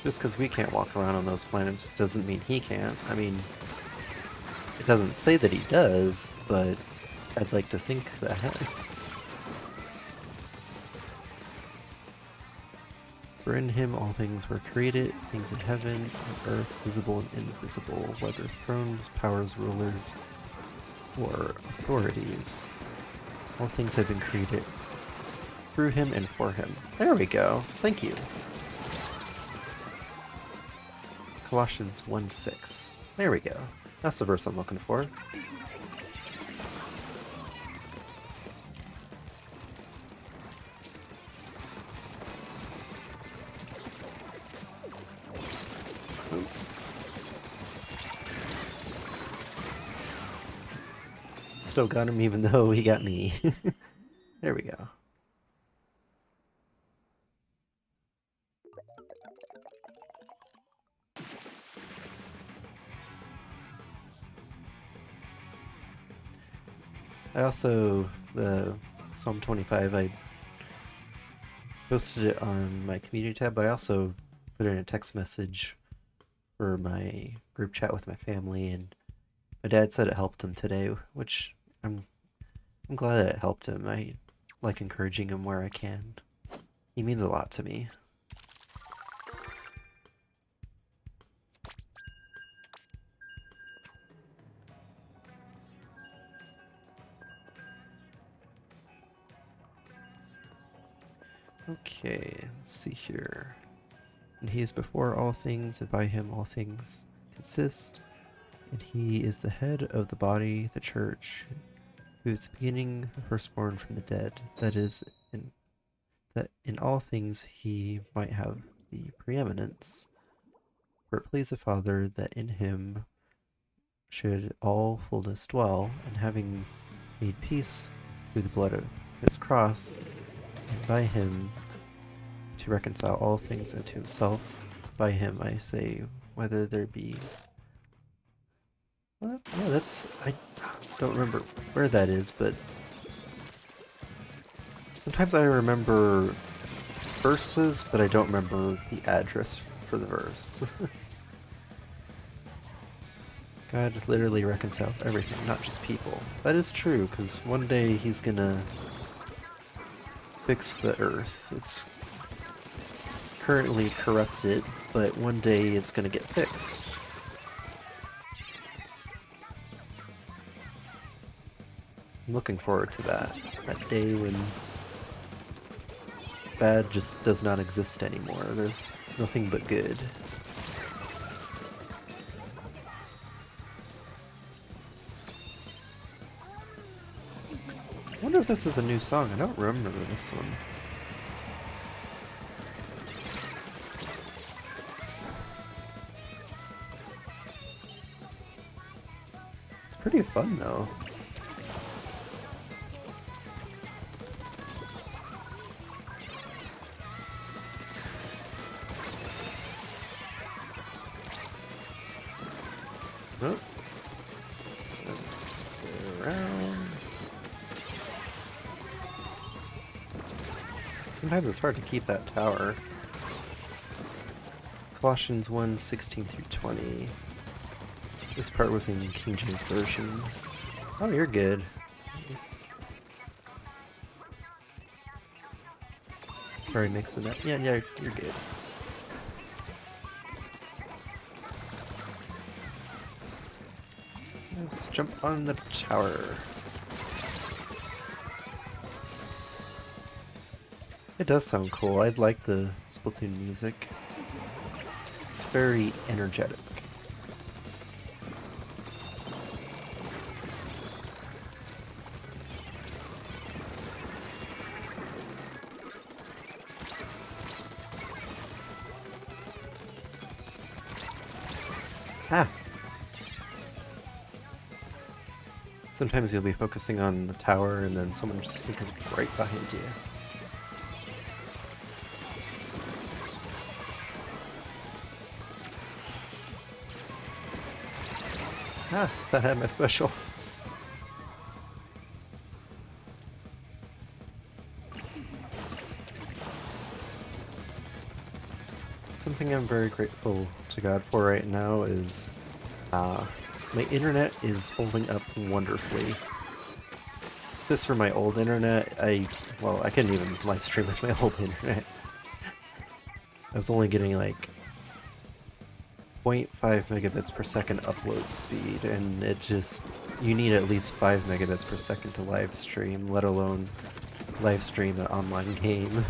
Just because we can't walk around on those planets doesn't mean he can't. I mean, it doesn't say that he does, but I'd like to think that. For in him all things were created, things in heaven and earth, visible and invisible, whether thrones, powers, rulers, or authorities. All things have been created through him and for him. There we go. Thank you. Colossians 1:6. There we go. That's the verse I'm looking for. Still got him even though he got me. There we go. I also, the Psalm 25, I posted it on my community tab, but I also put in a text message for my group chat with my family, and my dad said it helped him today, which I'm glad that it helped him. I like encouraging him where I can. He means a lot to me. Okay, let's see here. And he is before all things, and by him all things consist. And he is the head of the body, the church, who is the beginning, the firstborn from the dead, that in all things he might have the preeminence. For it pleased the Father that in him should all fullness dwell, and having made peace through the blood of his cross, and by him to reconcile all things unto himself. By him I say, whether there be... Well, yeah, that's... I don't remember where that is, but... Sometimes I remember verses, but I don't remember the address for the verse. God literally reconciles everything, not just people. That is true, because one day he's gonna fix the earth. It's currently corrupted, but one day it's gonna get fixed. I'm looking forward to that. That day when bad just does not exist anymore. There's nothing but good. I wonder if this is a new song. I don't remember this one. It's pretty fun though. Oh. Let's go around. Sometimes it's hard to keep that tower. Colossians 1:16 through 20. This part was in King James Version. Oh, you're good. Sorry, mixing that. Yeah, you're good. Let's jump on the tower. It does sound cool. I like the Splatoon music. It's very energetic. Ah! Sometimes you'll be focusing on the tower and then someone just sneaks up right behind you. Ah, that had my special. Something I'm very grateful to God for right now is my internet is holding up wonderfully. This for my old internet, well, I couldn't even live stream with my old internet. I was only getting like 0.5 megabits per second upload speed, and it just, you need at least 5 megabits per second to live stream, let alone live stream an online game.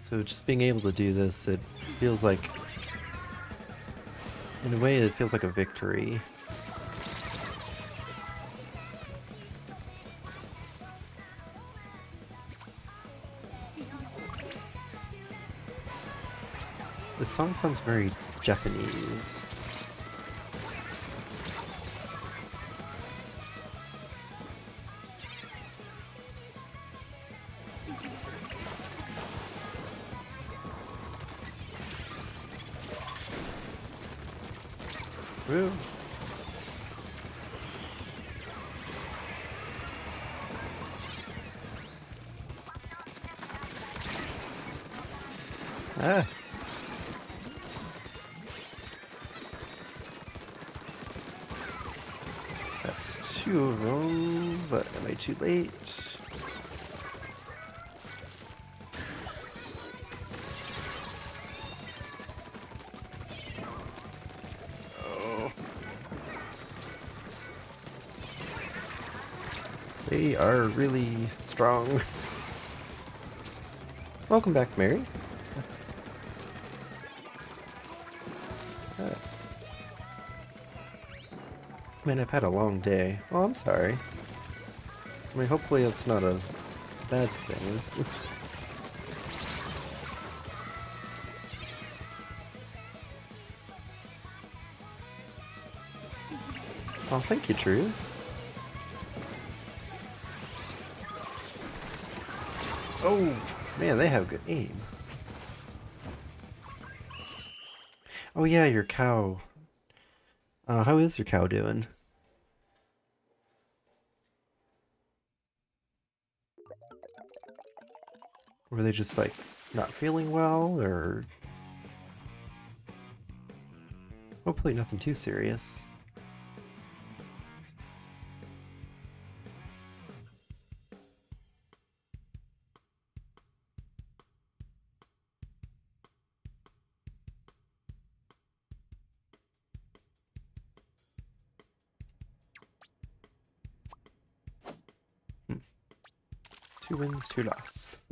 So just being able to do this, it feels like, in a way, it feels like a victory. The song sounds very Japanese. Woo. Ah. That's 2 of them, but am I too late? Oh. They are really strong. Welcome back, Mary. Man, I've had a long day. Oh, I'm sorry. I mean, hopefully it's not a bad thing. Oh, thank you, Truth. Oh, man, they have good aim. Oh yeah, your cow. How is your cow doing? Were they just like not feeling well, or hopefully nothing too serious? 2 wins, 2 loss.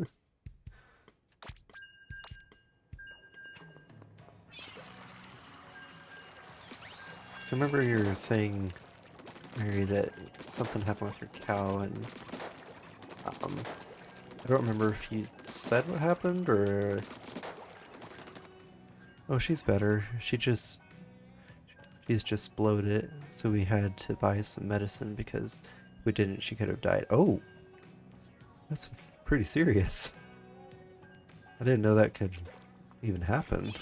So remember you were saying, Mary, that something happened with your cow, and I don't remember if you said what happened, or... Oh, she's better. She's just bloated, so we had to buy some medicine because if we didn't, she could have died. Oh! That's pretty serious. I didn't know that could even happen.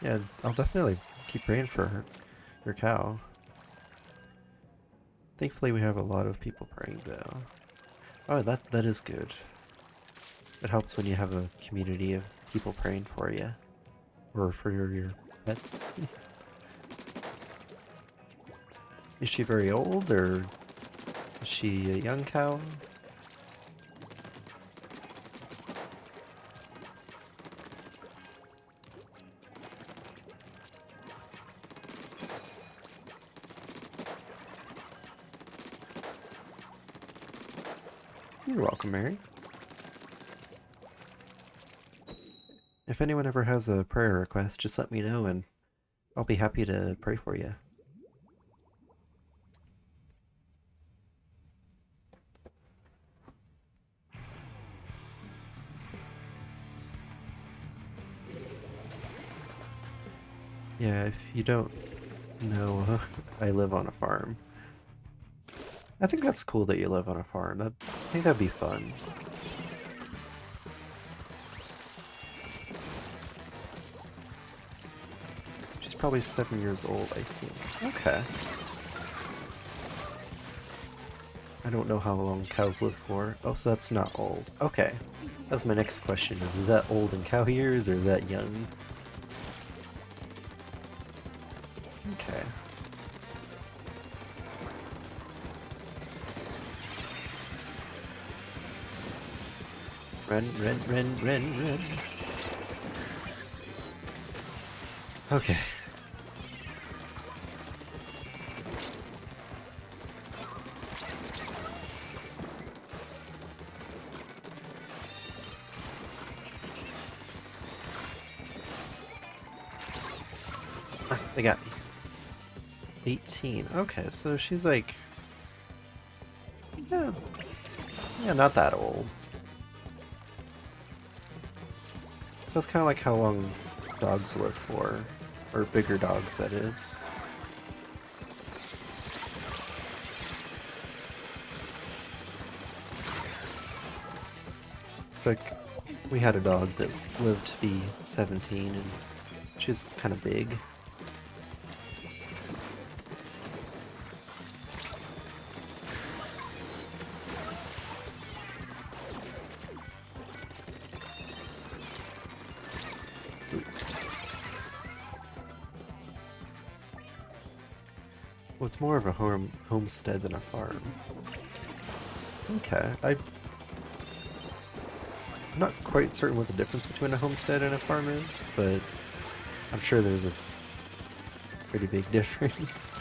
Yeah, I'll definitely keep praying for her, your cow. Thankfully we have a lot of people praying though. Oh, that is good. It helps when you have a community of people praying for you. Or for your pets. Is she very old, or is she a young cow? You're welcome, Mary. If anyone ever has a prayer request, just let me know and I'll be happy to pray for you. Yeah, if you don't know, I live on a farm. I think that's cool that you live on a farm. I think that'd be fun. She's probably 7 years old, I think. Okay. I don't know how long cows live for. Oh, so that's not old. Okay. That's my next question. Is that old in cow years, or is that young? Okay. Run. Okay. Ah, they got me. 18. Okay, so she's like... Yeah, not that old. So that's kind of like how long dogs live for. Or bigger dogs, that is. It's like, we had a dog that lived to be 17, and she's kind of big. Well, it's more of a homestead than a farm. Okay, I'm not quite certain what the difference between a homestead and a farm is, but I'm sure there's a pretty big difference.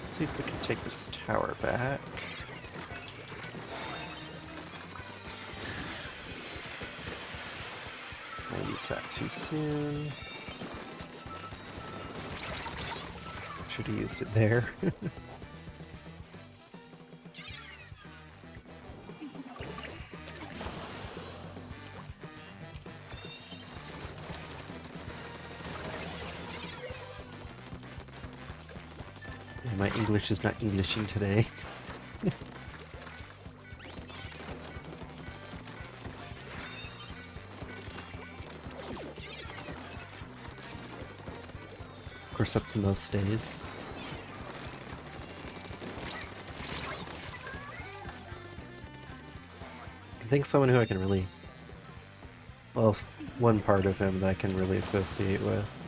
Let's see if we can take this tower back. I use that too soon. Should have used it there. My English is not Englishing today. Of course, that's most days. I think someone who I can really Well, one part of him that I can really associate with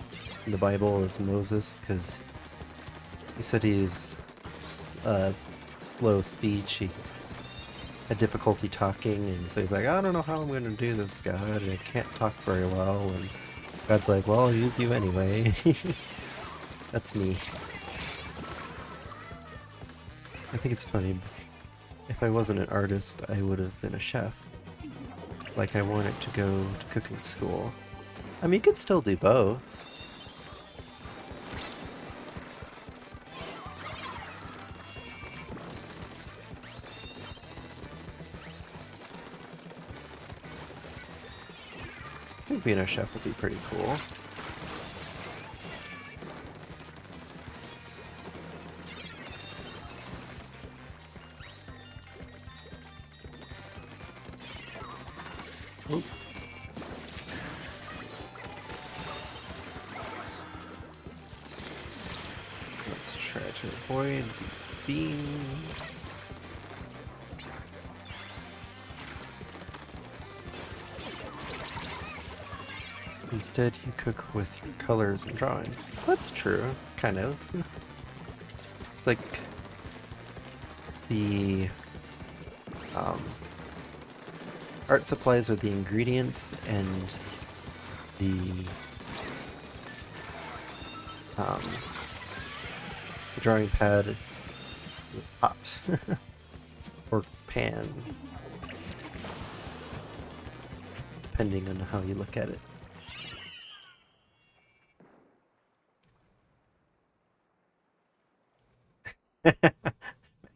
in the Bible is Moses, because he said he's slow speech. He had difficulty talking, and so he's like, I don't know how I'm going to do this, God, and I can't talk very well. And God's like, well, I'll use you anyway. That's me. I think it's funny. If I wasn't an artist, I would have been a chef. Like, I wanted to go to cooking school. I mean, you could still do both. I think being a chef would be pretty cool. Oop. Let's try to avoid beans. Instead, you cook with your colors and drawings. That's true, kind of. It's like the art supplies are the ingredients, and the drawing pad is the pot or pan, depending on how you look at it.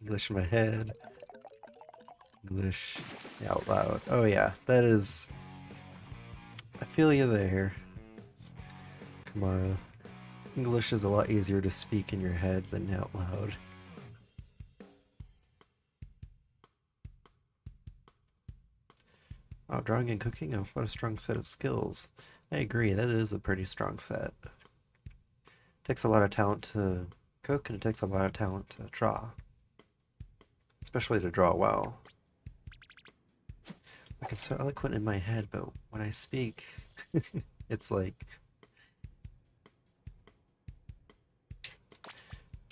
English in my head. English out loud. Oh yeah, that is... I feel you there, Kamara. English is a lot easier to speak in your head than out loud. Oh, drawing and cooking? Oh, what a strong set of skills. I agree, that is a pretty strong set. It takes a lot of talent to cook, and it takes a lot of talent to draw. Especially to draw well. Like, I'm so eloquent in my head, but when I speak, it's like...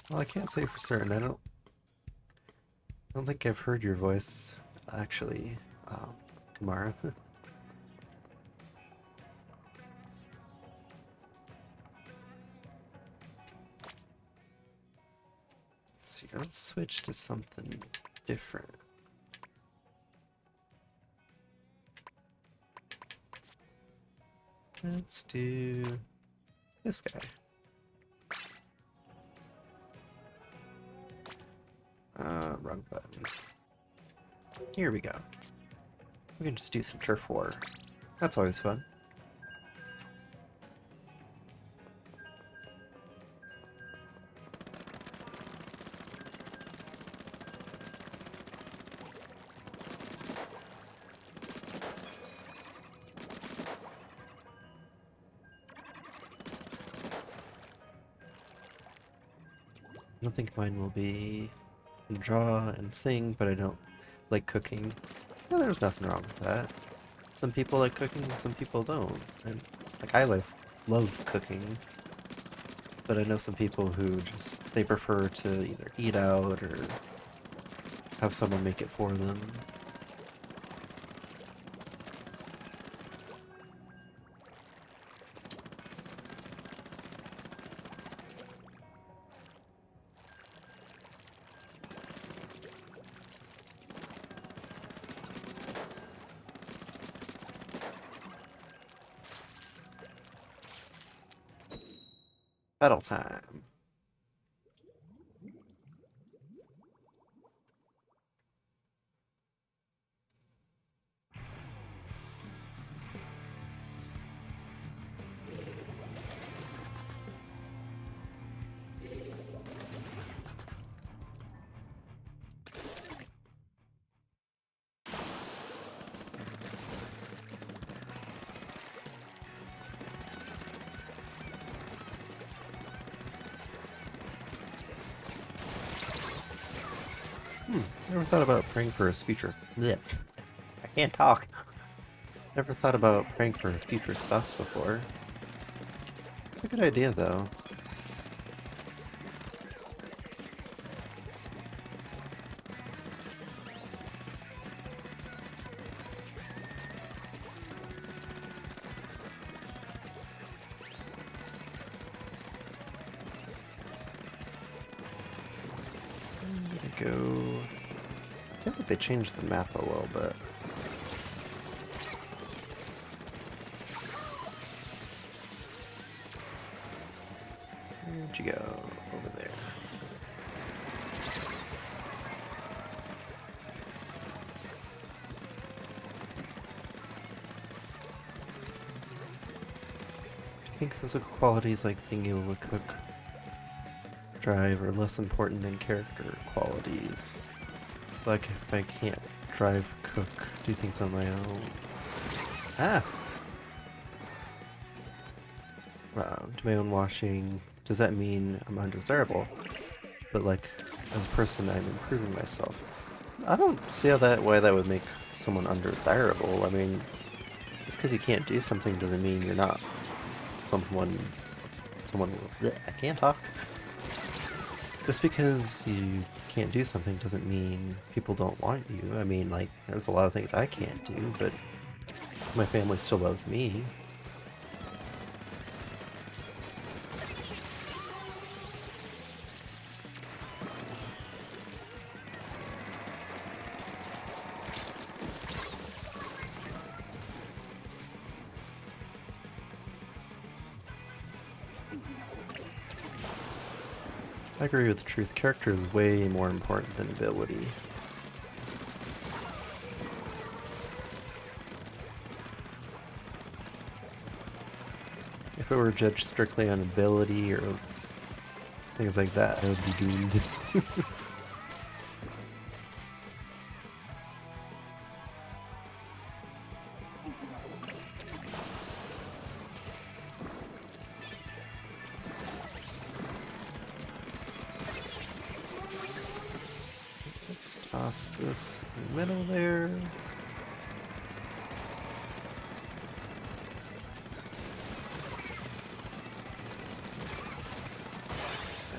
Well, I can't say for certain. I don't think I've heard your voice, actually, Kamara. So let's switch to something different. Let's do this guy. Wrong button. Here we go. We can just do some turf war. That's always fun. I don't think mine will be draw and sing, but I don't like cooking. Yeah, there's nothing wrong with that. Some people like cooking, and some people don't. And like, I love cooking, but I know some people who just, they prefer to either eat out or have someone make it for them. Battle time. Never thought about praying for a speech or... Blech. I can't talk. Never thought about praying for a future spouse before. It's a good idea, though. I'm gonna go... I feel like they changed the map a little bit. Where'd you go? Over there. Do you think physical qualities like being able to cook, drive are less important than character qualities? Like if I can't drive, cook, do things on my own. Ah! Do my own washing. Does that mean I'm undesirable? But like, as a person, I'm improving myself. I don't see how why that would make someone undesirable. I mean, just because you can't do something doesn't mean you're not someone, bleh, I can't talk. Just because you can't do something doesn't mean people don't want you. I mean, like, there's a lot of things I can't do, but my family still loves me. I agree with the truth. Character is way more important than ability. If it were judged strictly on ability or things like that, I would be doomed. Let's toss this in the middle there.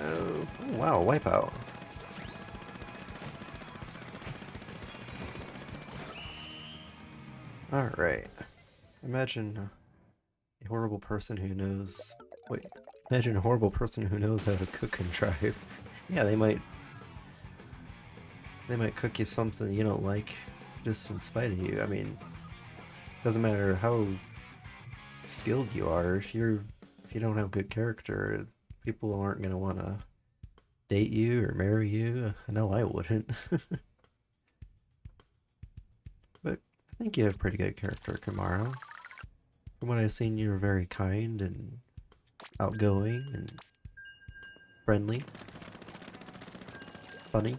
Oh, wow, wipeout. Alright. Imagine a horrible person who knows... Wait. Imagine a horrible person who knows how to cook and drive. Yeah, they might cook you something you don't like just in spite of you. I mean, doesn't matter how skilled you are, if you don't have good character, people aren't gonna want to date you or marry you. I know I wouldn't. But I think you have pretty good character, Kamara. From what I've seen, you're very kind and outgoing and friendly. Funny.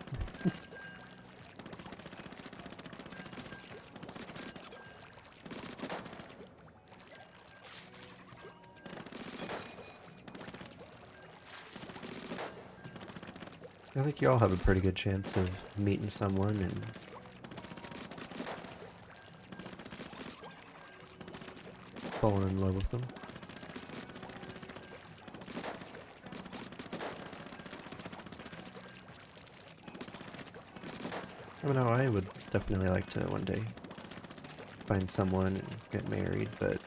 I think you all have a pretty good chance of meeting someone and falling in love with them. I don't know, I would definitely like to one day find someone and get married, but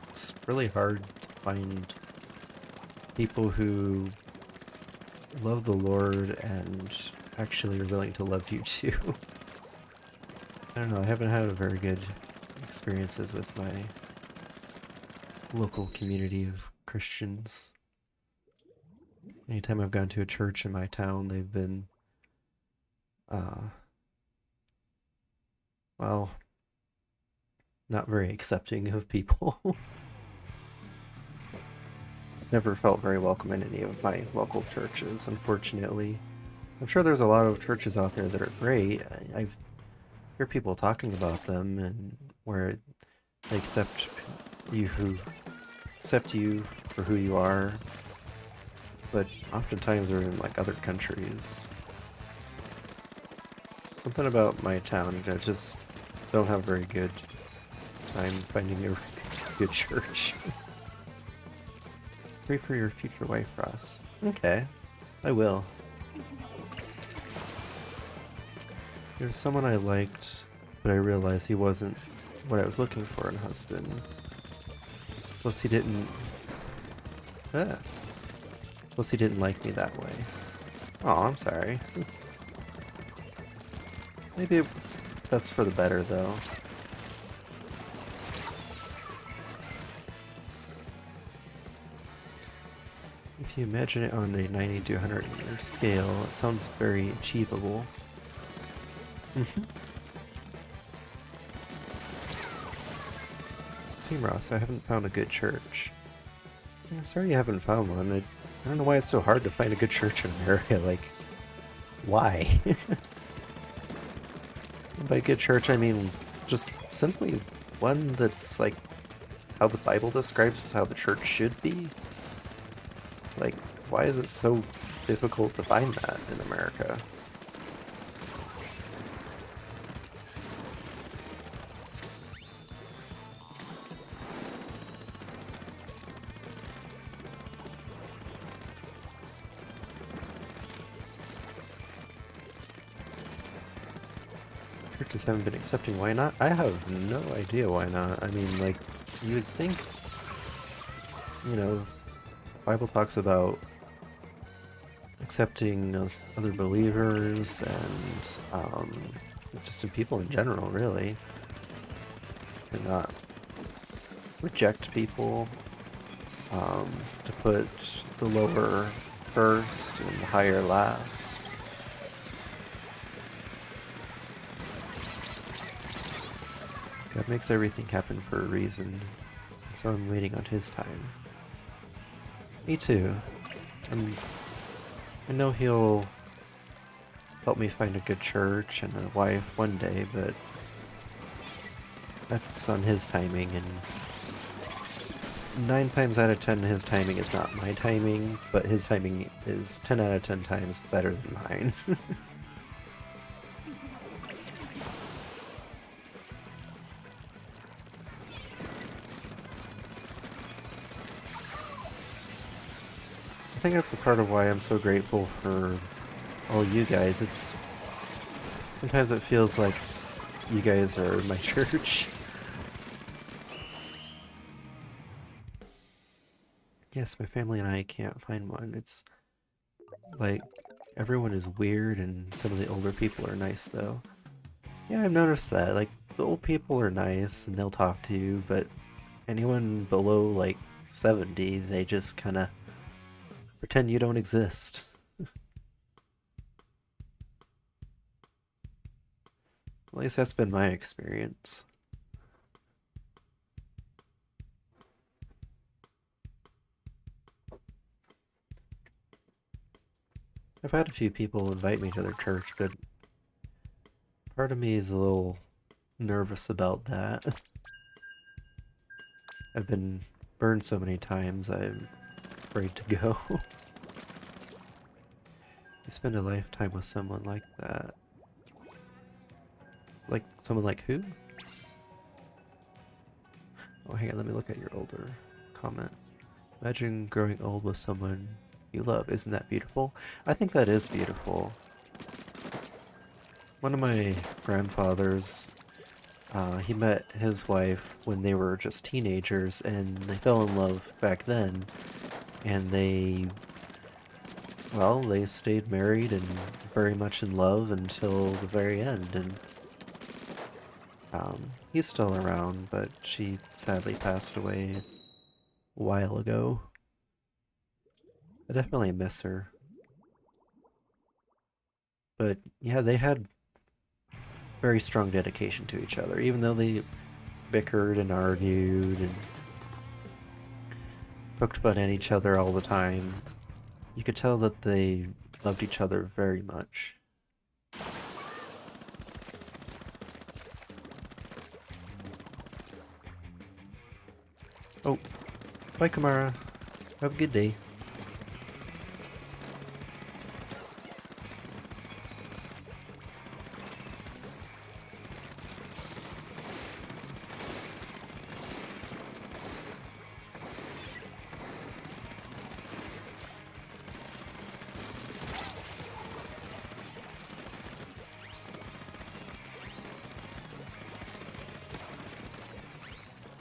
it's really hard to find people who love the Lord and actually are willing to love you too. I don't know, I haven't had a very good experiences with my local community of Christians. Anytime I've gone to a church in my town, they've been, well, not very accepting of people. Never felt very welcome in any of my local churches, unfortunately. I'm sure there's a lot of churches out there that are great. I hear people talking about them and where they accept you for who you are, but oftentimes they're in like other countries. Something about my town, just don't have very good time finding a good church. Pray for your future wife, Ross. Okay, I will. There's someone I liked, but I realized he wasn't what I was looking for in a husband. Plus he didn't... Ah. Plus he didn't like me that way. Oh, I'm sorry. Maybe that's for the better, though. If you imagine it on a 90 to 100 meter scale, it sounds very achievable. See, Ross, I haven't found a good church. Yeah, sorry you haven't found one. I don't know why it's so hard to find a good church in America. Like, why? By good church, I mean just simply one that's like how the Bible describes how the church should be. Like, why is it so difficult to find that in America? Churches haven't been accepting. Why not? I have no idea why not. I mean, like, you would think, you know, Bible talks about accepting of other believers and just in people in general, really. And not reject people, to put the lower first and the higher last. God makes everything happen for a reason, so I'm waiting on his time. Me too. I know he'll help me find a good church and a wife one day, but that's on his timing, and 9 times out of 10 his timing is not my timing, but his timing is 10 out of 10 times better than mine. I think that's the part of why I'm so grateful for all you guys. It's sometimes it feels like you guys are my church. Yes, my family and I can't find one. It's like everyone is weird and some of the older people are nice though. Yeah, I've noticed that. Like the old people are nice and they'll talk to you, but anyone below like 70, they just kind of pretend you don't exist. At least that's been my experience. I've had a few people invite me to their church, but part of me is a little nervous about that. I've been burned so many times, I'm afraid to go. You spend a lifetime with someone like that. Like, someone like who? Oh, hang on, let me look at your older comment. Imagine growing old with someone you love. Isn't that beautiful? I think that is beautiful. One of my grandfathers, he met his wife when they were just teenagers, and they fell in love back then. And they stayed married and very much in love until the very end. And he's still around, but she sadly passed away a while ago. I definitely miss her. But yeah, they had very strong dedication to each other, even though they bickered and argued and poked fun at each other all the time. You could tell that they loved each other very much. Oh, bye Kamara. Have a good day.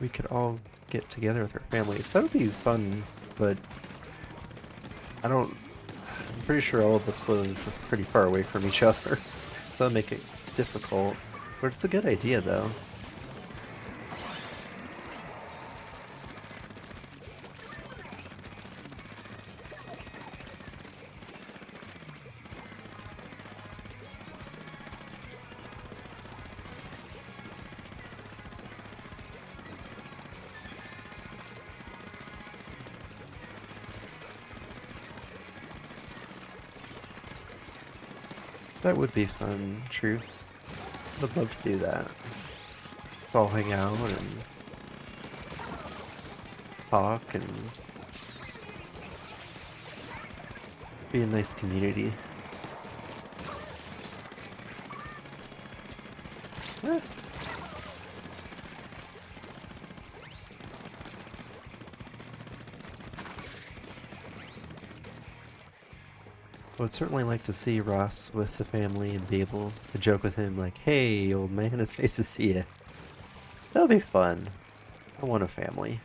we could all get together with our families. That would be fun, but I'm pretty sure all of us live pretty far away from each other, so that'll make it difficult. But it's a good idea, though. That would be fun, truth. Would love to do that. Let's all hang out and talk and be a nice community. Eh. I would certainly like to see Ross with the family and be able to joke with him like, "Hey, old man, it's nice to see you." That'll be fun. I want a family.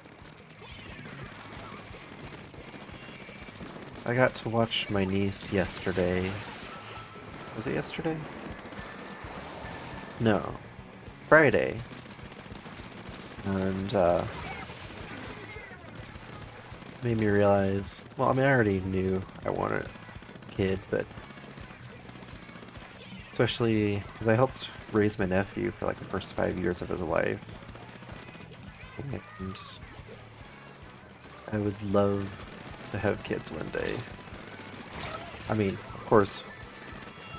I got to watch my niece yesterday. Was it yesterday? No. Friday. And, made me realize, well, I mean, I already knew I wanted a kid, but especially because I helped raise my nephew for like the first 5 years of his life. And I would love to have kids one day. I mean, of course,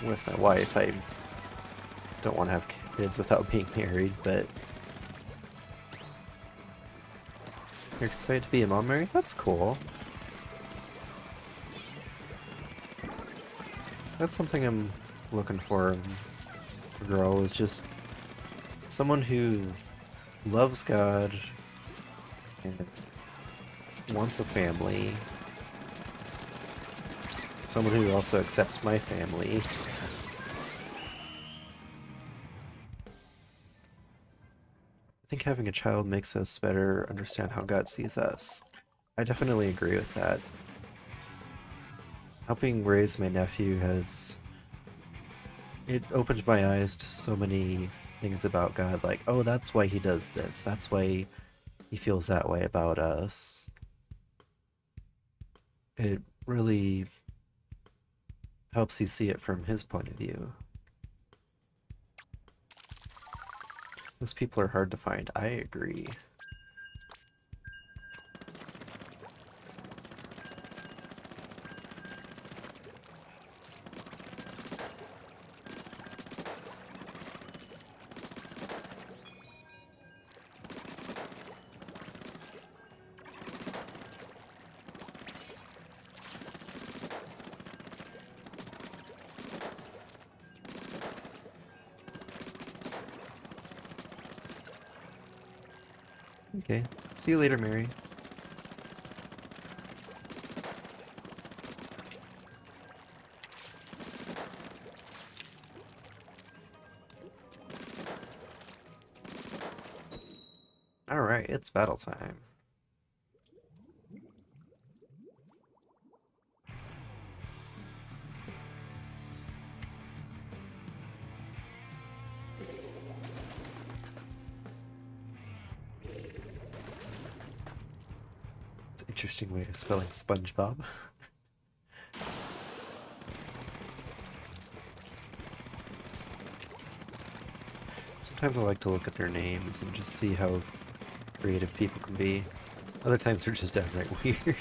with my wife, I don't want to have kids without being married, but you're excited to be a mom, Mary? That's cool. That's something I'm looking for in a girl, is just someone who loves God and wants a family. Someone who also accepts my family. I think having a child makes us better understand how God sees us. I definitely agree with that. Helping raise my nephew it opened my eyes to so many things about God, like, oh, that's why he does this. That's why he feels that way about us. It really helps you see it from his point of view. Those people are hard to find. I agree. Okay. See you later, Mary. Alright, it's battle time. It's an interesting way of spelling SpongeBob. Sometimes I like to look at their names and just see how creative people can be. Other times they're just downright weird.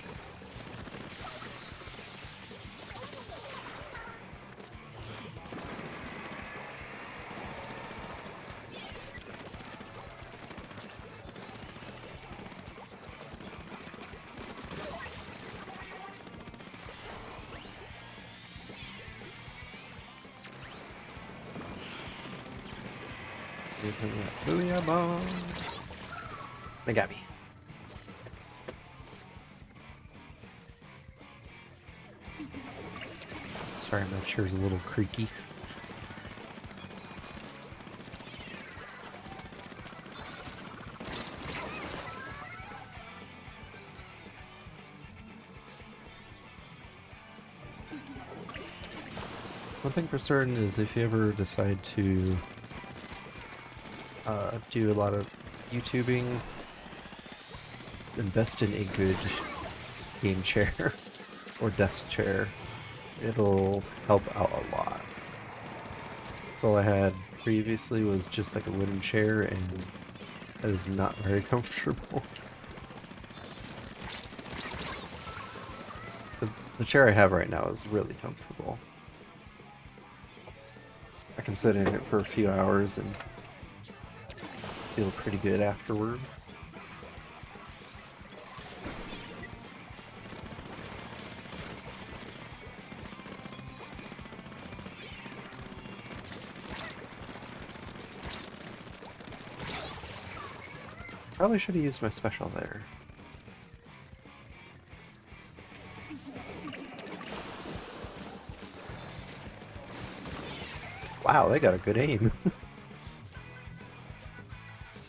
Booyah bomb! They got me. Sorry, my chair's a little creaky. One thing for certain is if you ever decide to do a lot of YouTubing, invest in a good game chair or desk chair. It'll help out a lot. So all I had previously was just like a wooden chair, and that is not very comfortable. The chair I have right now is really comfortable. I can sit in it for a few hours and feel pretty good afterward. Probably should have used my special there. Wow, they got a good aim.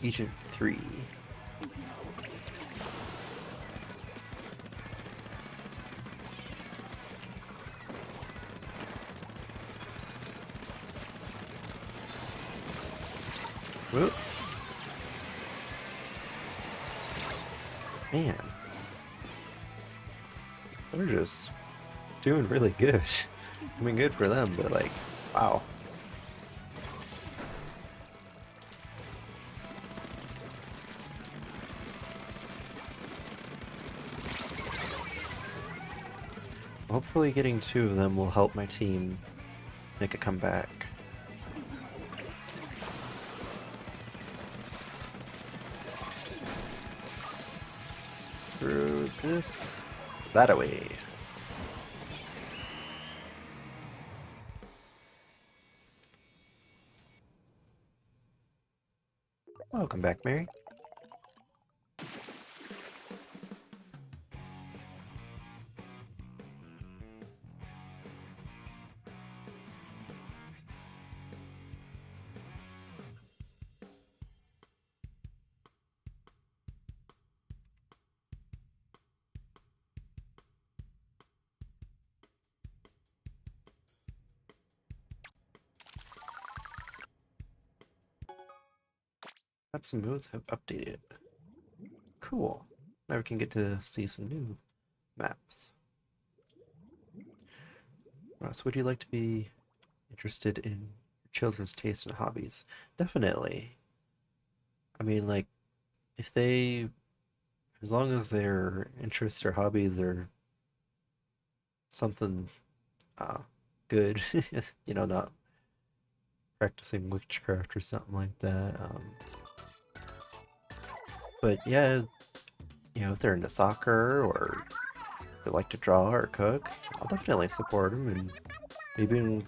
Agent 3. Whoop. Man. They're just doing really good. I mean, good for them, but like, wow. Hopefully getting 2 of them will help my team make a comeback. Let's throw this that away. Welcome back, Mary. Perhaps some modes have updated. Cool. Now we can get to see some new maps. So would you like to be interested in children's tastes and hobbies? Definitely. I mean, like, if they, as long as their interests or hobbies are something good, you know, not practicing witchcraft or something like that. But yeah, you know, if they're into soccer or they like to draw or cook, I'll definitely support them and maybe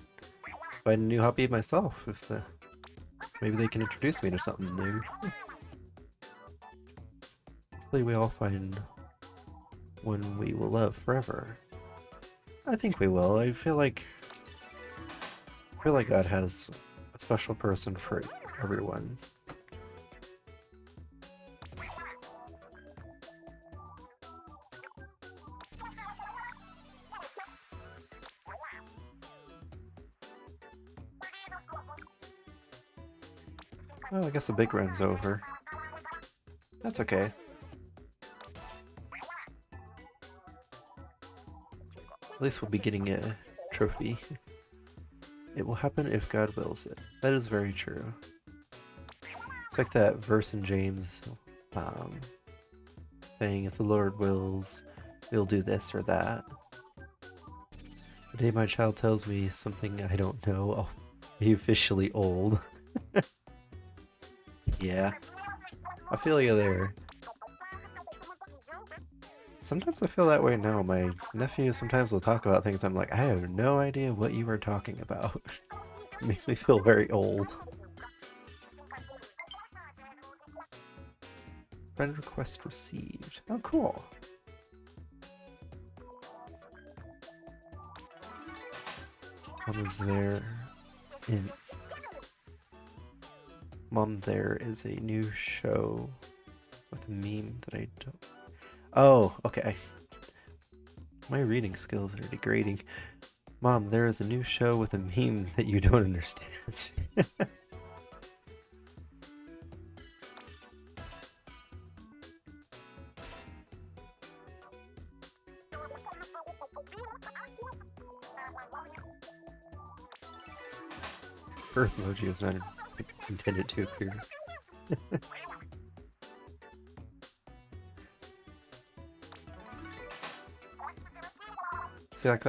find a new hobby myself if maybe they can introduce me to something new. Hopefully we all find one we will love forever. I think we will. I feel like God has a special person for everyone. Well, I guess the big run's over. That's okay. At least we'll be getting a trophy. It will happen if God wills it. That is very true. It's like that verse in James saying, if the Lord wills, we'll do this or that. The day my child tells me something I don't know, I'll be officially old. Yeah, I feel you there. Sometimes I feel that way now. My nephew sometimes will talk about things I'm like, I have no idea what you were talking about. It makes me feel very old. Friend request received. Oh, cool. Mom is there in... Mom, there is a new show with a meme that I don't... Oh, okay. My reading skills are degrading. Mom, there is a new show with a meme that you don't understand. Birth emoji was not intended to appear. See, like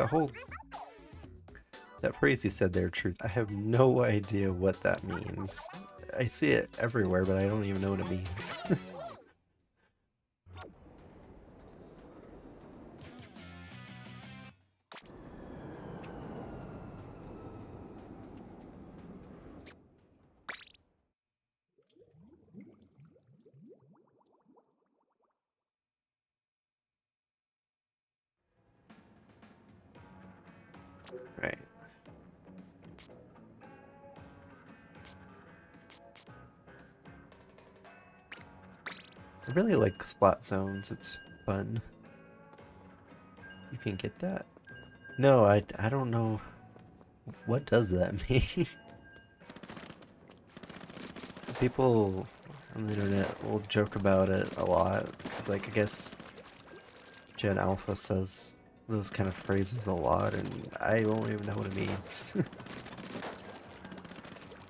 that phrase you said there, Truth, I have no idea what that means. I see it everywhere, but I don't even know what it means. Right. I really like splat zones, it's fun. You can get that? No, I don't know. What does that mean? People on the internet will joke about it a lot, because like, I guess Gen Alpha says those kind of phrases a lot, and I don't even know what it means.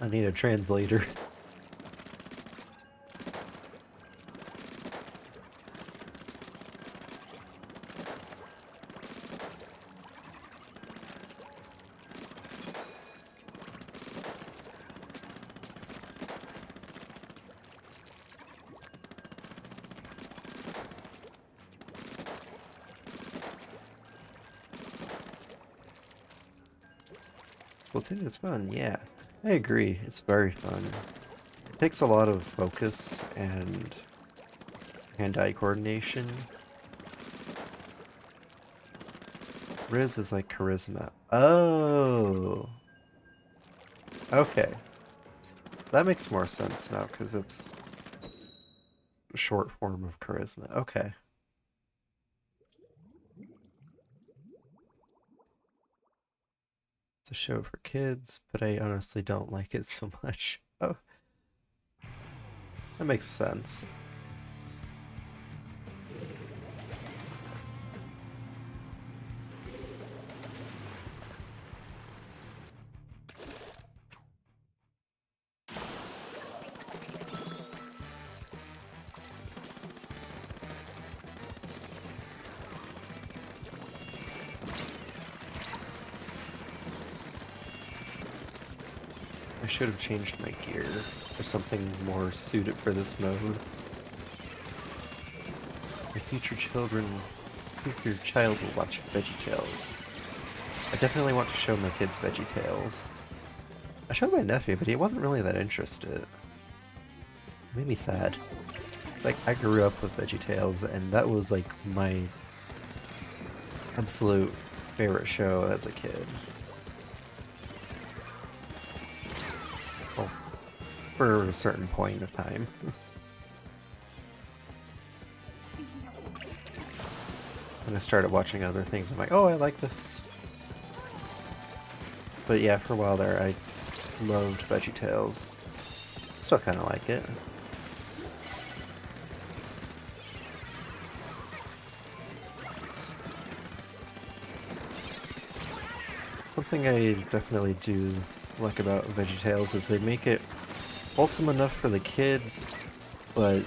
I need a translator. Splatoon is fun, yeah. I agree, it's very fun. It takes a lot of focus and hand-eye coordination. Riz is like charisma. Oh! Okay. That makes more sense now, because it's a short form of charisma. Okay. It's a show for kids, but I honestly don't like it so much. Oh. That makes sense. I should have changed my gear for something more suited for this mode. My future child will watch VeggieTales. I definitely want to show my kids VeggieTales. I showed my nephew, but he wasn't really that interested. It made me sad. Like, I grew up with VeggieTales, and that was like my absolute favorite show as a kid. Well, for a certain point of time. And I started watching other things, I'm like, oh, I like this. But yeah, for a while there, I loved VeggieTales. Still kind of like it. Something I definitely do like about VeggieTales is they make it wholesome enough for the kids, but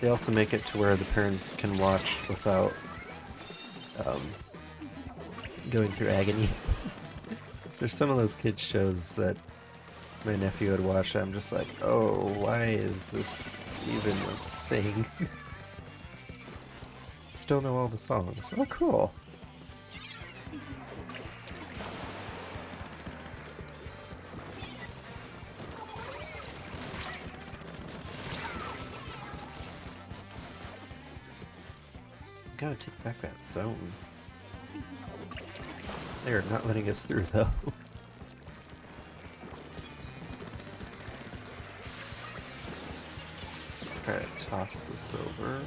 they also make it to where the parents can watch without going through agony. There's some of those kids shows that my nephew would watch, I'm just like, oh, why is this even a thing? Still know all the songs. Oh, cool. Gotta take back that zone. They're not letting us through, though. Let's try to toss this over.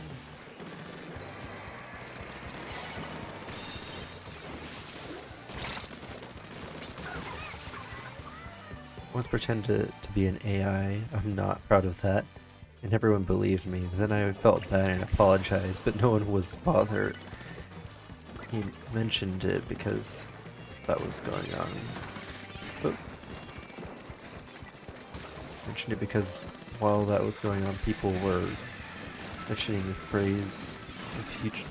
once pretended to be an AI. I'm not proud of that. And everyone believed me. Then I felt bad and apologized, but no one was bothered. He mentioned it because that was going on. Oh. Mentioned it because while that was going on, people were mentioning the phrase the future.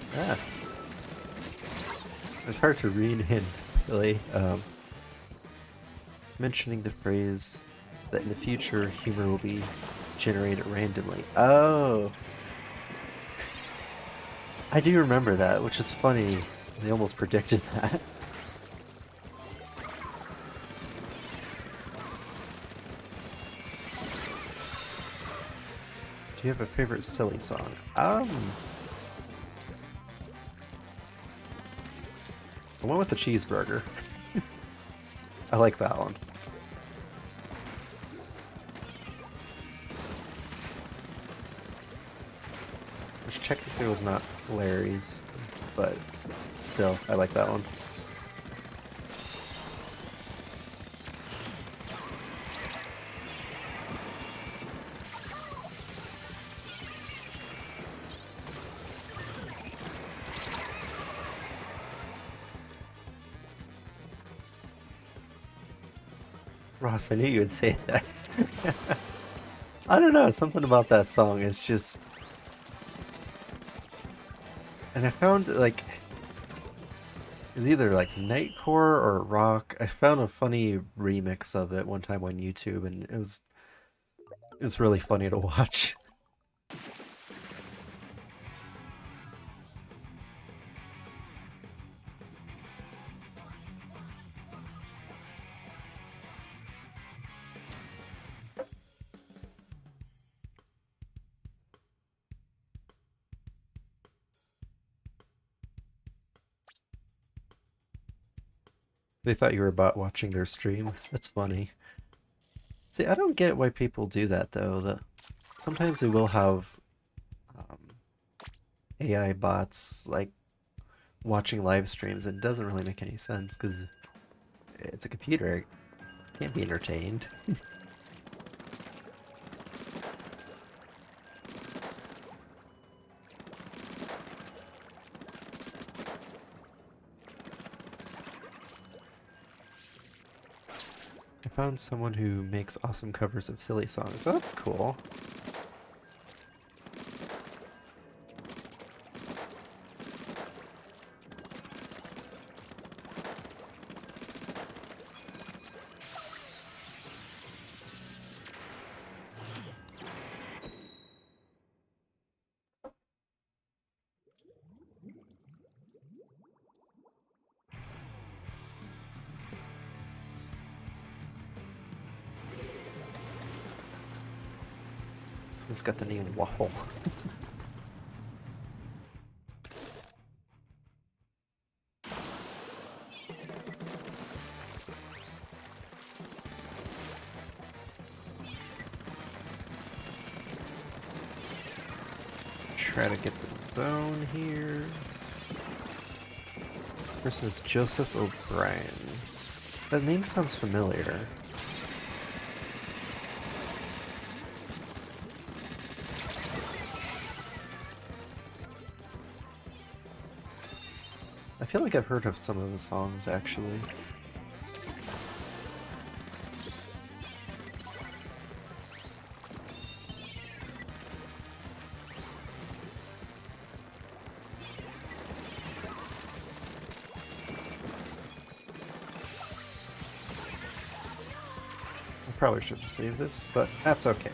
It's hard to read in really. Mentioning the phrase that in the future humor will be generated randomly. Oh, I do remember that, which is funny. They almost predicted that. Do you have a favorite silly song? The one with the cheeseburger. I like that one. Which technically was not Larry's, but still, I like that one. Ross, I knew you would say that. I don't know, something about that song is just... And I found, like... It was either, like, Nightcore or rock. I found a funny remix of it one time on YouTube, and it was really funny to watch. They thought you were watching their stream. That's funny. See, I don't get why people do that, though. Sometimes they will have um, AI bots, like, watching live streams, and it doesn't really make any sense, because it's a computer. It can't be entertained. I found someone who makes awesome covers of silly songs. So that's cool. Someone's got the name Waffle. Try to get the zone here. Person is Joseph O'Brien. That name sounds familiar. I feel like I've heard of some of the songs, actually. I probably should have saved this, but that's okay.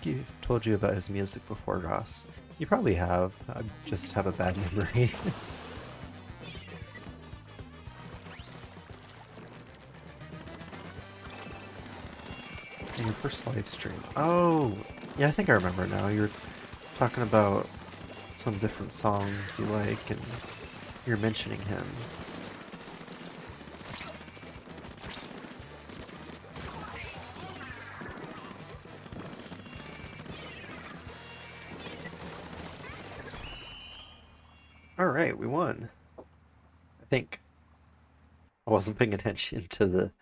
I've told you about his music before, Ross. You probably have. I just have a bad memory. In your first live stream. Oh, yeah, I think I remember now. You're talking about some different songs you like, and you're mentioning him. Alright, we won. I think. I wasn't paying attention to the...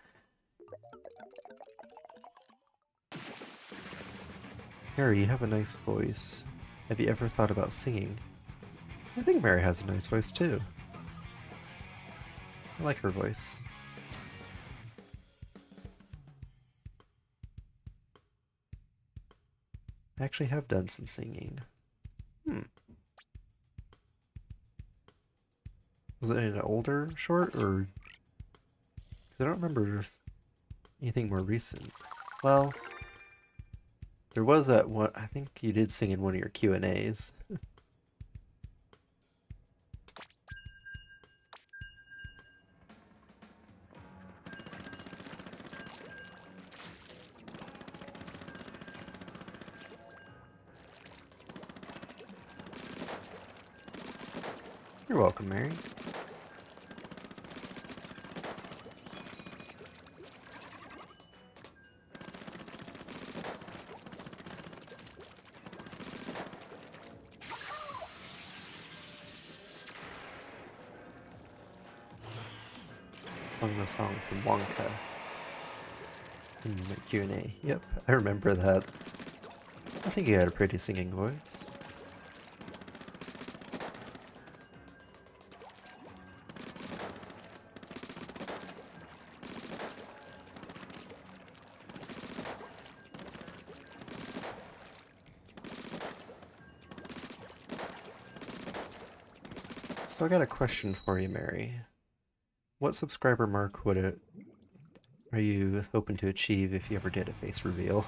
Mary, you have a nice voice. Have you ever thought about singing? I think Mary has a nice voice too. I like her voice. I actually have done some singing. Was it in an older short, or... Because I don't remember anything more recent. Well, there was that one... I think you did sing in one of your Q&As. You're welcome, Mary. Sung the song from Wonka in my Q&A. Yep, I remember that. I think he had a pretty singing voice. So I got a question for you, Mary. What subscriber mark are you hoping to achieve if you ever did a face reveal?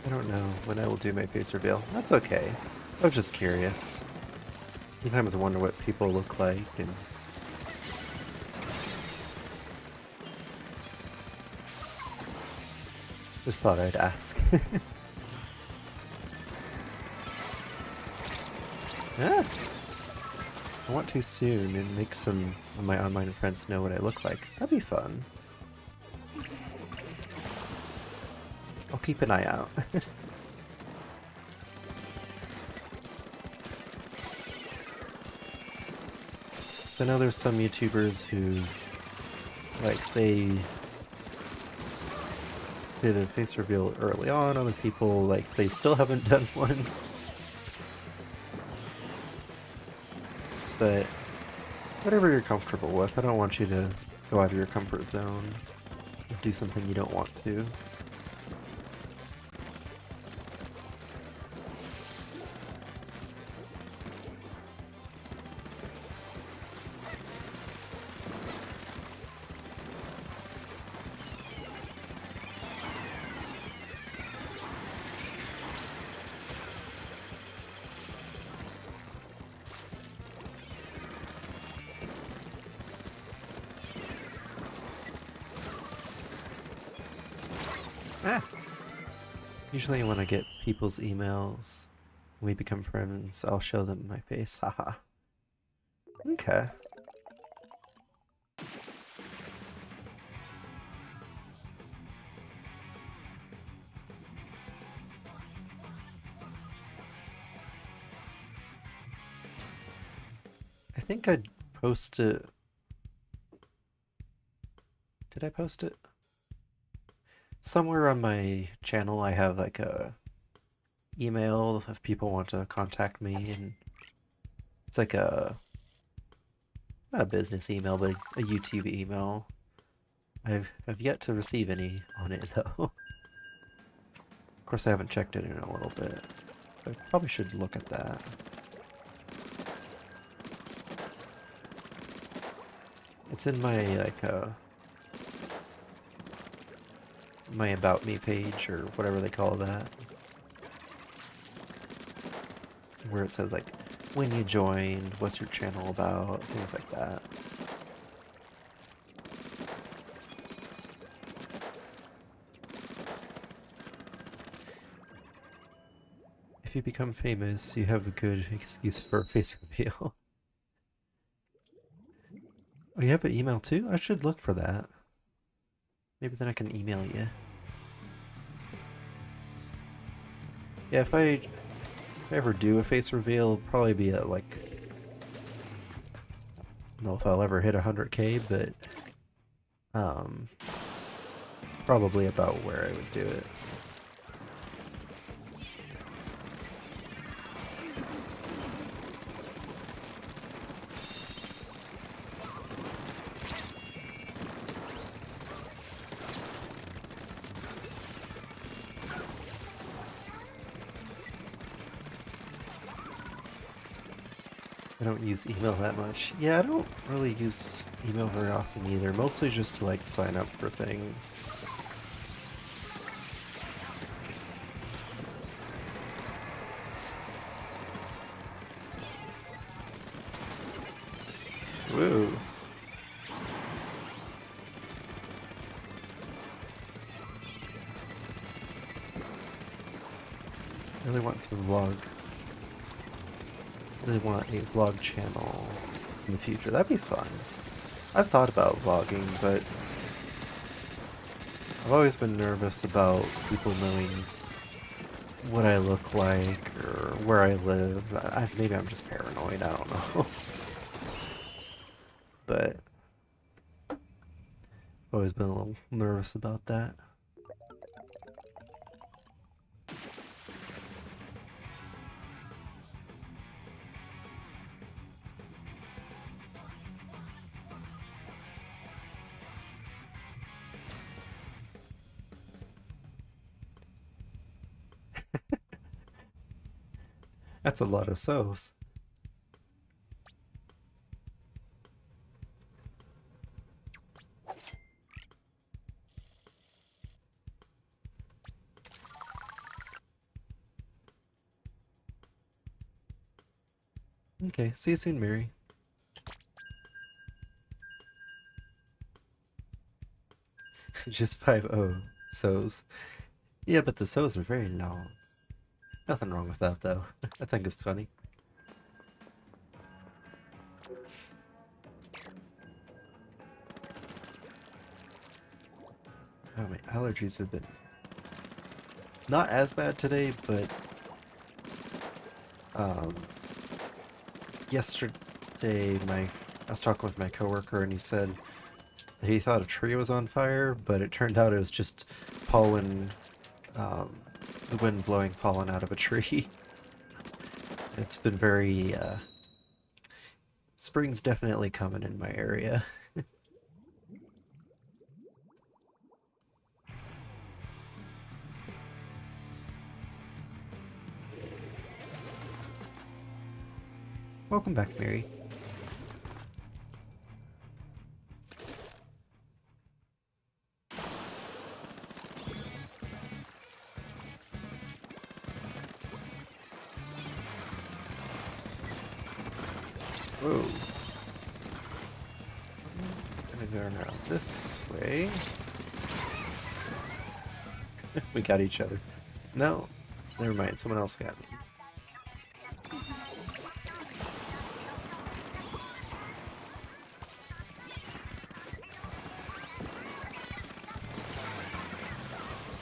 I don't know when I will do my face reveal. That's okay. I was just curious. Sometimes I wonder what people look like, and... Just thought I'd ask. Ah! I want to soon and make some of my online friends know what I look like. That'd be fun. I'll keep an eye out. So I know there's some YouTubers who, like, they did a face reveal early on, other people, like, they still haven't done one. But whatever you're comfortable with, I don't want you to go out of your comfort zone and do something you don't want to. Ah. Usually when I get people's emails, when we become friends, I'll show them my face. Haha. Okay. I think I'd post it. Did I post it? Somewhere on my channel I have like a email if people want to contact me, and it's like a, not a business email, but a YouTube email. I've yet to receive any on it though. Of course I haven't checked it in a little bit. I probably should look at that. It's in my, like, my About Me page, or whatever they call that. Where it says, like, when you joined, what's your channel about, things like that. If you become famous, you have a good excuse for a face reveal. Oh, you have an email too? I should look for that. Maybe then I can email you. Yeah, if I ever do a face reveal, it'll probably be at like, I don't know if I'll ever hit 100K, but probably about where I would do it. I don't use email that much. Yeah, I don't really use email very often either, mostly just to like sign up for things. Woo. I really want to vlog. I really want a vlog channel in the future. That'd be fun. I've thought about vlogging, but I've always been nervous about people knowing what I look like or where I live. Maybe I'm just paranoid, I don't know. But I've always been a little nervous about that. That's a lot of so's. Okay, see you soon, Mary. Just 5-0 so's. Yeah, but the so's are very long. Nothing wrong with that, though. I think it's funny. Oh, my allergies have been not as bad today, but yesterday I was talking with my coworker and he said that he thought a tree was on fire, but it turned out it was just pollen, the wind blowing pollen out of a tree. It's been very, spring's definitely coming in my area. Welcome back, Mary. Whoa. I'm gonna go around this way. We got each other. No, never mind. Someone else got me.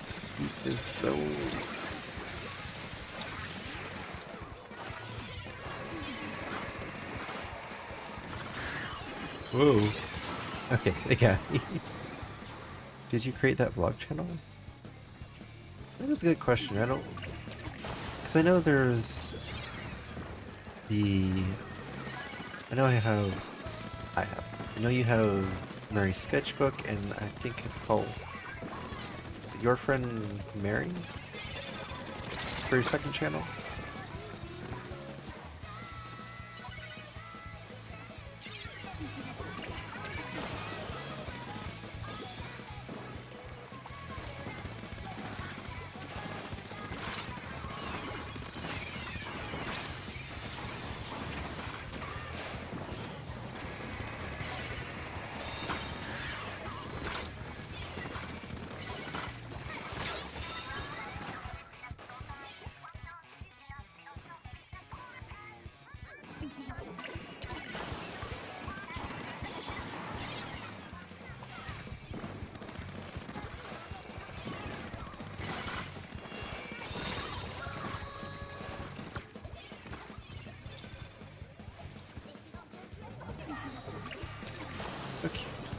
Scoop is so... Whoa. Okay, they got me. Did you create that vlog channel? That was a good question. I don't... Because I know there's... the... I know I know you have Mary's sketchbook, and I think it's called... Is it Your Friend Mary? For your second channel?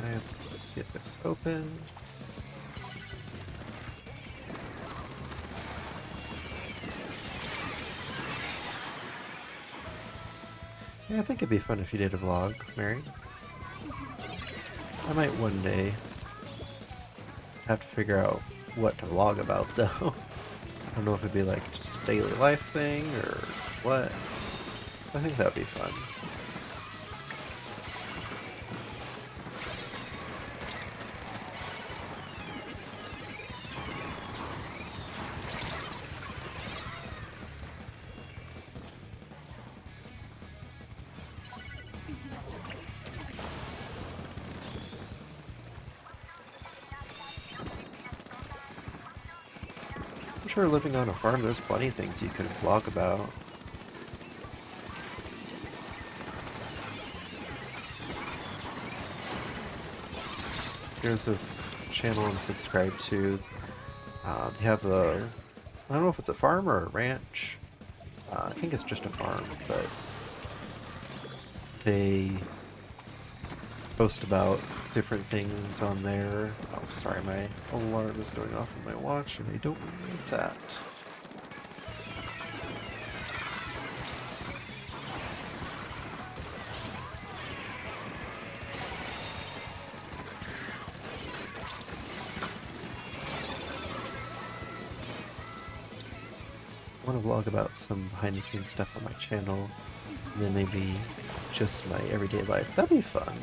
Let's get this open. Yeah, I think it'd be fun if you did a vlog, Mary. I might one day have to figure out what to vlog about, though. I don't know if it'd be like just a daily life thing or what. I think that'd be fun. I'm sure living on a farm, there's plenty of things you can vlog about. There's this channel I'm subscribed to. They have a, I don't know if it's a farm or a ranch. I think it's just a farm, but they post about different things on there. Oh, sorry, my alarm is going off on my watch and I don't know where it's at. I want to vlog about some behind the scenes stuff on my channel, and then maybe just my everyday life. That'd be fun.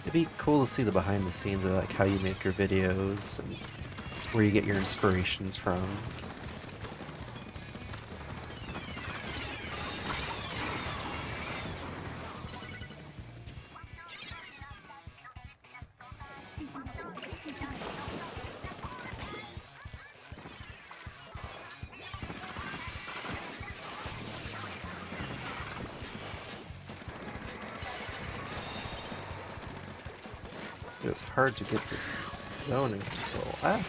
It'd be cool to see the behind the scenes of like how you make your videos and where you get your inspirations from. It's hard to get this zone in control. Ah!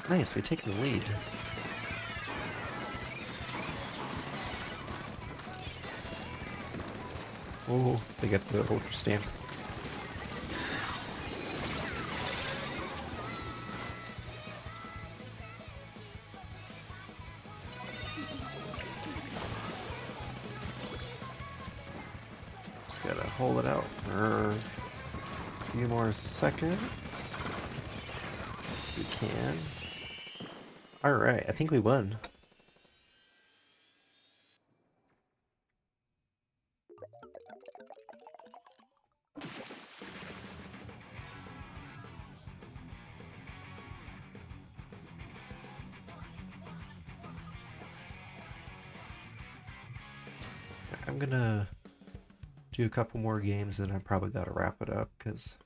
Nice, we take the lead. Oh, they got the ultra stamp. Just gotta hold it out for a few more seconds. If we can. Alright, I think we won. I'm gonna do a couple more games and I probably gotta wrap it up because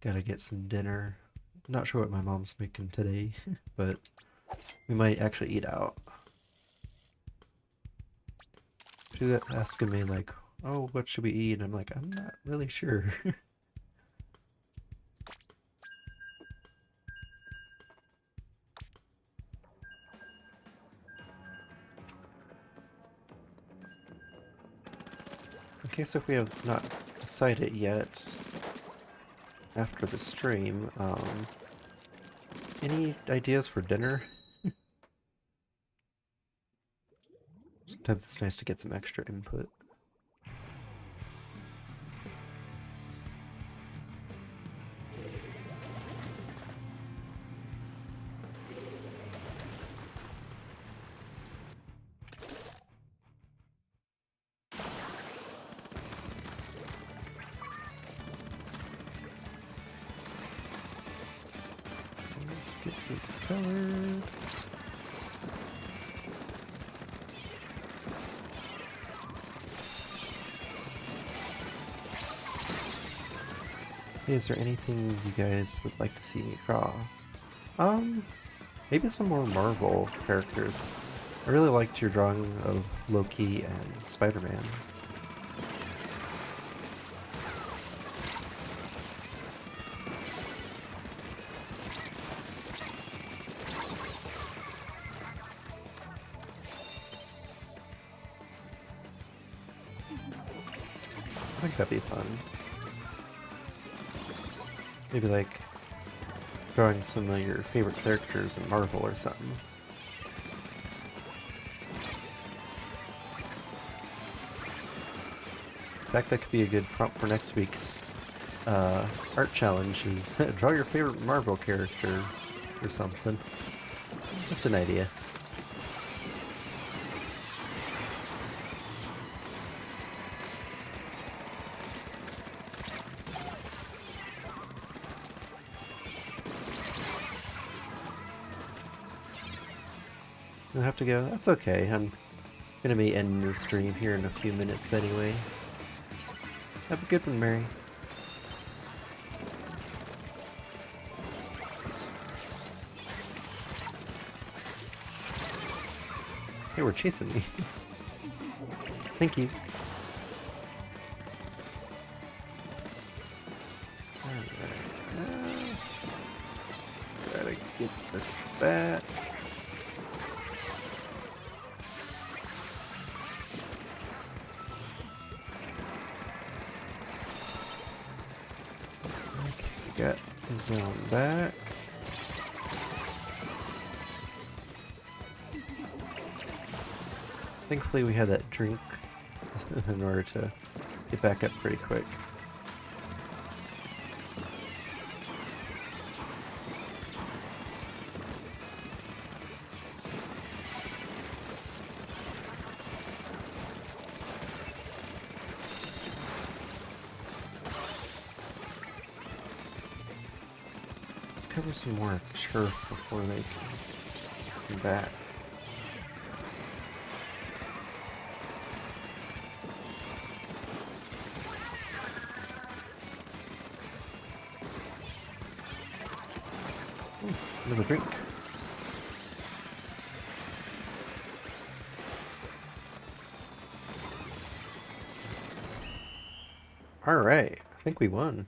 gotta get some dinner. Not sure what my mom's making today, but we might actually eat out. She's asking me like, oh, what should we eat? And I'm like, I'm not really sure. In case if we have not decided yet after the stream, any ideas for dinner? Sometimes it's nice to get some extra input. Let's get this colored. Hey, is there anything you guys would like to see me draw? Maybe some more Marvel characters. I really liked your drawing of Loki and Spider-Man. I think that'd be fun. Maybe like drawing some of your favorite characters in Marvel or something. In fact, that could be a good prompt for next week's art challenge is draw your favorite Marvel character or something. Just an idea. I'll have to go. That's okay. I'm gonna be ending the stream here in a few minutes anyway. Have a good one, Mary. They were chasing me. Thank you. Alright. Gotta get this back. Got the zone back. Thankfully we had that drink in order to get back up pretty quick. Let's cover some more turf before they come back. Ooh, another drink. Alright, I think we won.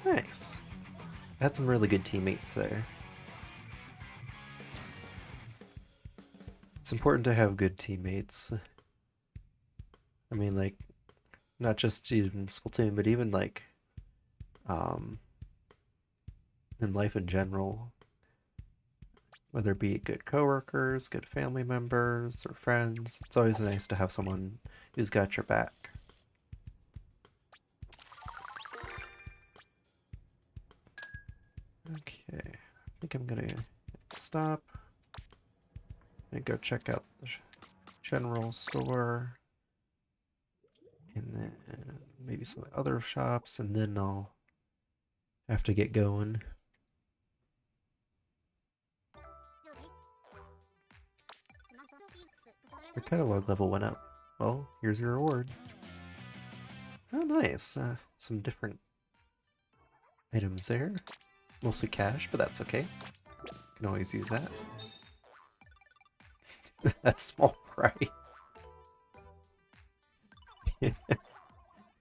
Nice. I had some really good teammates there. It's important to have good teammates. I mean, like, not just even Splatoon, but even like, in life in general. Whether it be good coworkers, good family members, or friends, it's always nice to have someone who's got your back. Okay, I think I'm gonna stop and go check out the general store and then maybe some other shops, and then I'll have to get going. Your catalog level went up. Well, here's your reward. Oh, nice. Some different items there. Mostly cash, but that's okay. Can always use that. That's small fry. It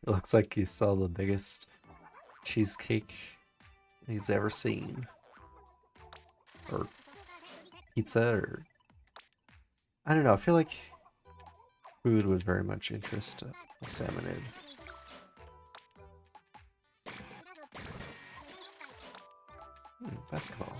looks like he saw the biggest cheesecake he's ever seen. Or pizza, or... I don't know, I feel like food would very much interest a salmonid. Basketball.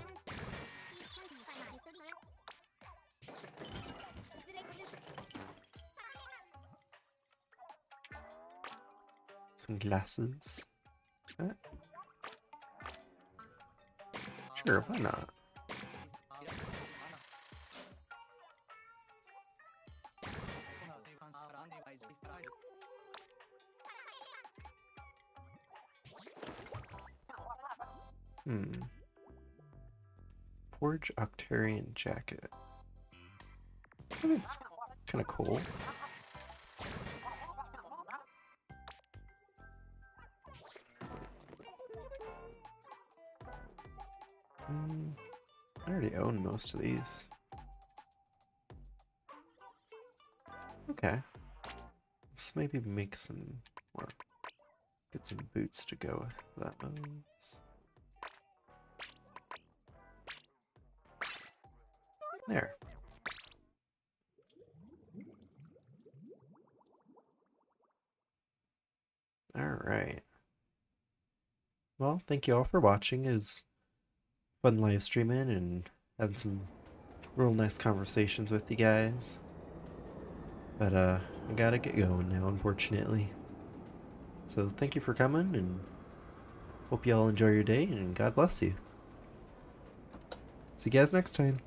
Some glasses. Sure, why not? Forge Octarian jacket. I think it's kind of cool. I already own most of these. Okay. Let's maybe make some more good get some boots to go with those. There. Alright. Well, thank you all for watching. It was fun live streaming and having some real nice conversations with you guys. But I gotta get going now, unfortunately. So thank you for coming, and hope you all enjoy your day, and God bless you. See you guys next time.